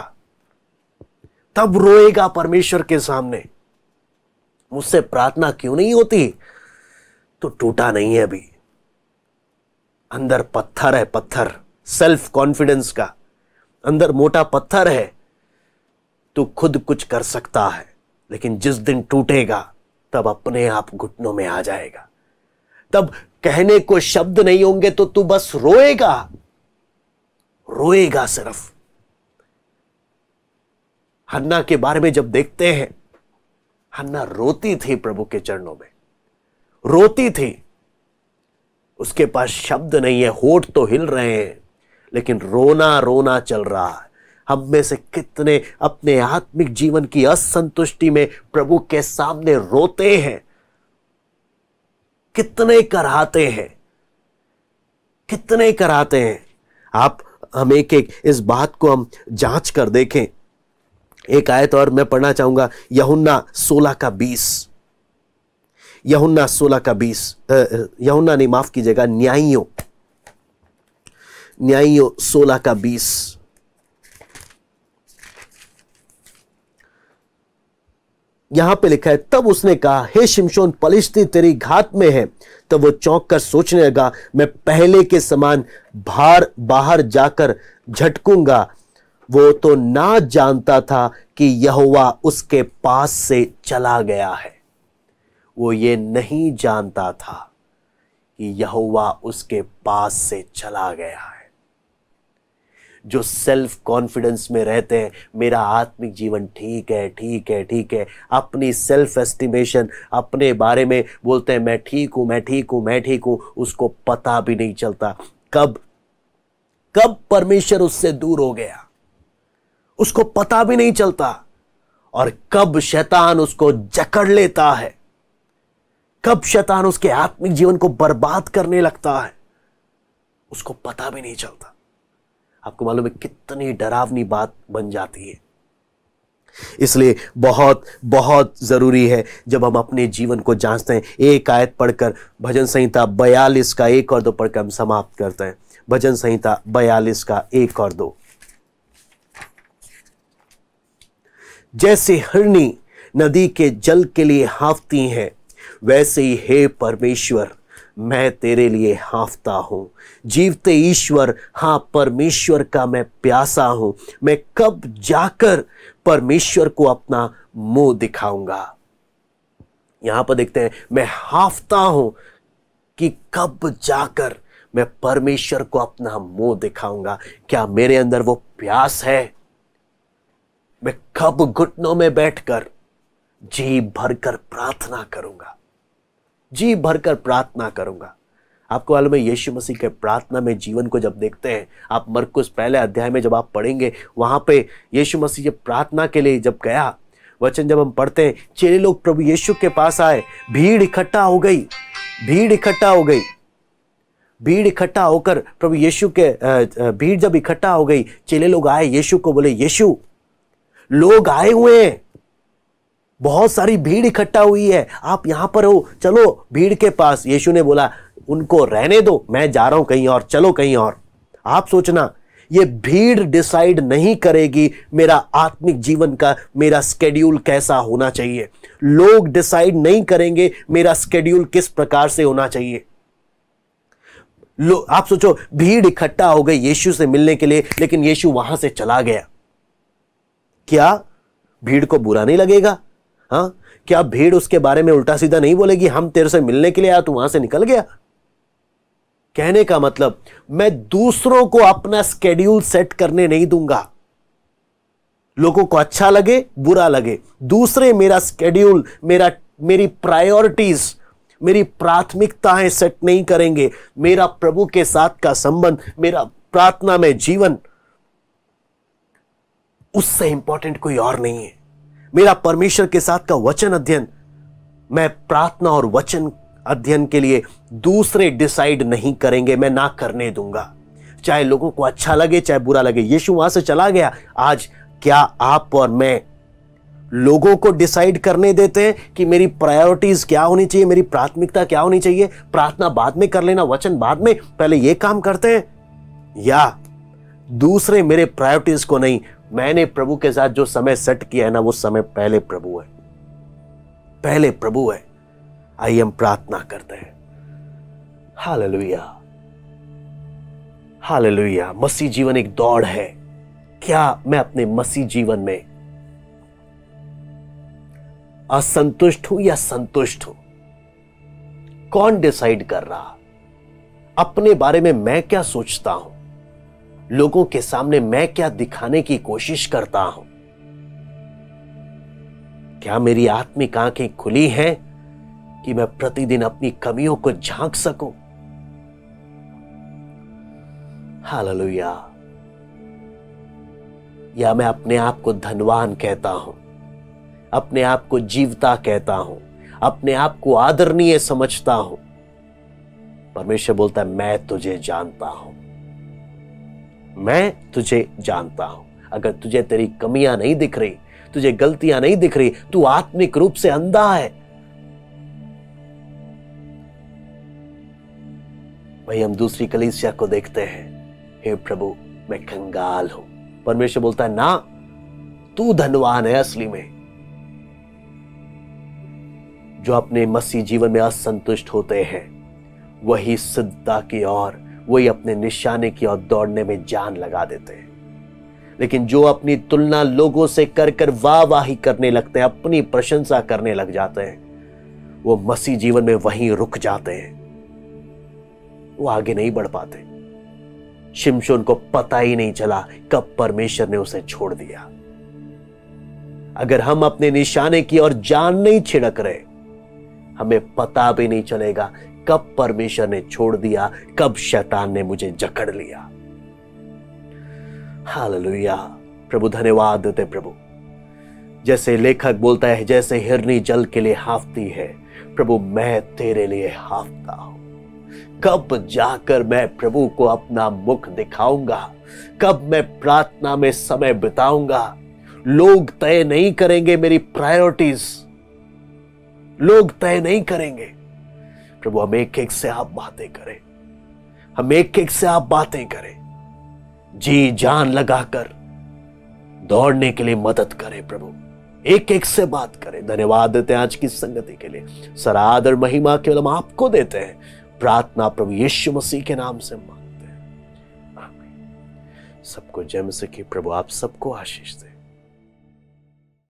तब रोएगा परमेश्वर के सामने। मुझसे प्रार्थना क्यों नहीं होती? तो टूटा नहीं है अभी, अंदर पत्थर है, पत्थर सेल्फ कॉन्फिडेंस का, अंदर मोटा पत्थर है। तू खुद कुछ कर सकता है, लेकिन जिस दिन टूटेगा तब अपने आप घुटनों में आ जाएगा। तब कहने को शब्द नहीं होंगे तो तू बस रोएगा, रोएगा सिर्फ। हन्ना के बारे में जब देखते हैं, हन्ना रोती थी प्रभु के चरणों में, रोती थी। उसके पास शब्द नहीं है, होठ तो हिल रहे हैं, लेकिन रोना रोना चल रहा है। हम में से कितने अपने आत्मिक जीवन की असंतुष्टि में प्रभु के सामने रोते हैं, कितने कराहते हैं, कितने कराहते हैं। आप हम एक इस बात को हम जांच कर देखें। एक आयत और मैं पढ़ना चाहूंगा, यूहन्ना 16:20। यूहन्ना 16:20, यूहन्ना नहीं, माफ कीजिएगा, न्यायियों 16:20। यहां पे लिखा है, तब उसने कहा, हे शिमशोन, पलिश्ती तेरी घात में है। तब वो चौंक कर सोचने लगा, मैं पहले के समान बाहर जाकर झटकूंगा। वो तो ना जानता था कि यहोवा उसके पास से चला गया है। वो ये नहीं जानता था कि यहोवा उसके पास से चला गया है। जो सेल्फ कॉन्फिडेंस में रहते हैं, मेरा आत्मिक जीवन ठीक है, ठीक है, ठीक है, अपनी सेल्फ एस्टिमेशन, अपने बारे में बोलते हैं, मैं ठीक हूं, मैं ठीक हूं, मैं ठीक हूं, उसको पता भी नहीं चलता कब परमेश्वर उससे दूर हो गया, उसको पता भी नहीं चलता। और कब शैतान उसको जकड़ लेता है, कब शैतान उसके आत्मिक जीवन को बर्बाद करने लगता है, उसको पता भी नहीं चलता। आपको मालूम है कितनी डरावनी बात बन जाती है। इसलिए बहुत बहुत जरूरी है जब हम अपने जीवन को जांचते हैं। एक आयत पढ़कर भजन संहिता 42 का 1 और 2 पढ़कर हम समाप्त करते हैं। भजन संहिता 42 का 1 और 2। जैसे हिरनी नदी के जल के लिए हाँफती हैं, वैसे ही हे परमेश्वर मैं तेरे लिए हाँफता हूं। जीवते ईश्वर, हाँ परमेश्वर का मैं प्यासा हूं। मैं कब जाकर परमेश्वर को अपना मुंह दिखाऊंगा। यहां पर देखते हैं, मैं हाँफता हूं कि कब जाकर मैं परमेश्वर को अपना मुंह दिखाऊंगा। क्या मेरे अंदर वो प्यास है? मैं कब घुटनों में बैठकर जी भरकर प्रार्थना करूंगा, जी भरकर प्रार्थना करूंगा। आपको मालूम है यीशु मसीह के प्रार्थना में जीवन को जब देखते हैं, आप मरकुस पहले अध्याय में जब आप पढ़ेंगे, वहां पे यीशु मसीह जब प्रार्थना के लिए जब गया, वचन जब हम पढ़ते हैं, चेले लोग प्रभु यीशु के पास आए, भीड़ इकट्ठा हो गई, भीड़ इकट्ठा हो गई, भीड़ इकट्ठा होकर प्रभु यीशु के भीड़ जब इकट्ठा हो गई, चेले लोग आए, यीशु को बोले, यीशु लोग आए हुए हैं, बहुत सारी भीड़ इकट्ठा हुई है, आप यहां पर हो, चलो भीड़ के पास। यीशु ने बोला, उनको रहने दो, मैं जा रहा हूं कहीं और, चलो कहीं और। आप सोचना, ये भीड़ डिसाइड नहीं करेगी मेरा आत्मिक जीवन का, मेरा स्केड्यूल कैसा होना चाहिए। लोग डिसाइड नहीं करेंगे मेरा स्केड्यूल किस प्रकार से होना चाहिए। आप सोचो, भीड़ इकट्ठा हो गई यीशु से मिलने के लिए, लेकिन यीशु वहां से चला गया। क्या भीड़ को बुरा नहीं लगेगा? हाँ, क्या भीड़ उसके बारे में उल्टा सीधा नहीं बोलेगी, हम तेरे से मिलने के लिए आया, तू वहां से निकल गया? कहने का मतलब, मैं दूसरों को अपना स्केड्यूल सेट करने नहीं दूंगा। लोगों को अच्छा लगे बुरा लगे, दूसरे मेरा स्केड्यूल, मेरी प्रायोरिटीज, मेरी प्राथमिकताएं सेट नहीं करेंगे। मेरा प्रभु के साथ का संबंध, मेरा प्रार्थना में जीवन, उससे इंपॉर्टेंट कोई और नहीं है। मेरा परमेश्वर के साथ का वचन अध्ययन, मैं प्रार्थना और वचन अध्ययन के लिए दूसरे डिसाइड नहीं करेंगे, मैं ना करने दूंगा, चाहे लोगों को अच्छा लगे चाहे बुरा लगे। यीशु वहां से चला गया। आज क्या आप और मैं लोगों को डिसाइड करने देते हैं कि मेरी प्रायोरिटीज क्या होनी चाहिए, मेरी प्राथमिकता क्या होनी चाहिए? प्रार्थना बाद में कर लेना, वचन बाद में, पहले ये काम करते हैं। या दूसरे मेरे प्रायोरिटीज को नहीं, मैंने प्रभु के साथ जो समय सेट किया है ना, वो समय पहले प्रभु है, पहले प्रभु है। आइए हम प्रार्थना करते हैं। Hallelujah, hallelujah. मसीह जीवन एक दौड़ है। क्या मैं अपने मसीह जीवन में असंतुष्ट हूं या संतुष्ट हूं? कौन डिसाइड कर रहा? अपने बारे में मैं क्या सोचता हूं? लोगों के सामने मैं क्या दिखाने की कोशिश करता हूं? क्या मेरी आत्मिक आंखें खुली हैं कि मैं प्रतिदिन अपनी कमियों को झांक सकूं? हालेलुया। या मैं अपने आप को धनवान कहता हूं, अपने आप को जीवता कहता हूं, अपने आप को आदरणीय समझता हूं? परमेश्वर बोलता है मैं तुझे जानता हूं, मैं तुझे जानता हूं। अगर तुझे तेरी कमियां नहीं दिख रही, तुझे गलतियां नहीं दिख रही, तू आत्मिक रूप से अंधा है। भाई हम दूसरी कलीसिया को देखते हैं, हे प्रभु मैं कंगाल हूं। परमेश्वर बोलता है ना, तू धनवान है असली में। जो अपने मसीह जीवन में असंतुष्ट होते हैं वही सिद्धता की ओर, वही अपने निशाने की ओर दौड़ने में जान लगा देते हैं। लेकिन जो अपनी तुलना लोगों से कर कर वाहवाही करने लगते हैं, अपनी प्रशंसा करने लग जाते हैं, वो मसीह जीवन में वहीं रुक जाते हैं, वो आगे नहीं बढ़ पाते। शिमशोन को पता ही नहीं चला कब परमेश्वर ने उसे छोड़ दिया। अगर हम अपने निशाने की ओर जान नहीं छिड़क रहे, हमें पता भी नहीं चलेगा कब परमेश्वर ने छोड़ दिया, कब शैतान ने मुझे जकड़ लिया। हालेलुया। प्रभु धन्यवाद देते प्रभु। जैसे लेखक बोलता है, जैसे हिरनी जल के लिए हाफती है, प्रभु मैं तेरे लिए हाफता हूं। कब जाकर मैं प्रभु को अपना मुख दिखाऊंगा, कब मैं प्रार्थना में समय बिताऊंगा? लोग तय नहीं करेंगे मेरी प्रायोरिटीज, लोग तय नहीं करेंगे। प्रभु हम एक एक से आप बातें करें, हम एक एक से आप बातें करें, जी जान लगाकर दौड़ने के लिए मदद करें। प्रभु एक एक से बात करें। धन्यवाद देते हैं आज की संगति के लिए। सारा आदर महिमा केवल हम आपको देते हैं। प्रार्थना प्रभु यीशु मसीह के नाम से मांगते हैं, आमीन। सबको जय मसीह की। प्रभु आप सबको आशीष दे।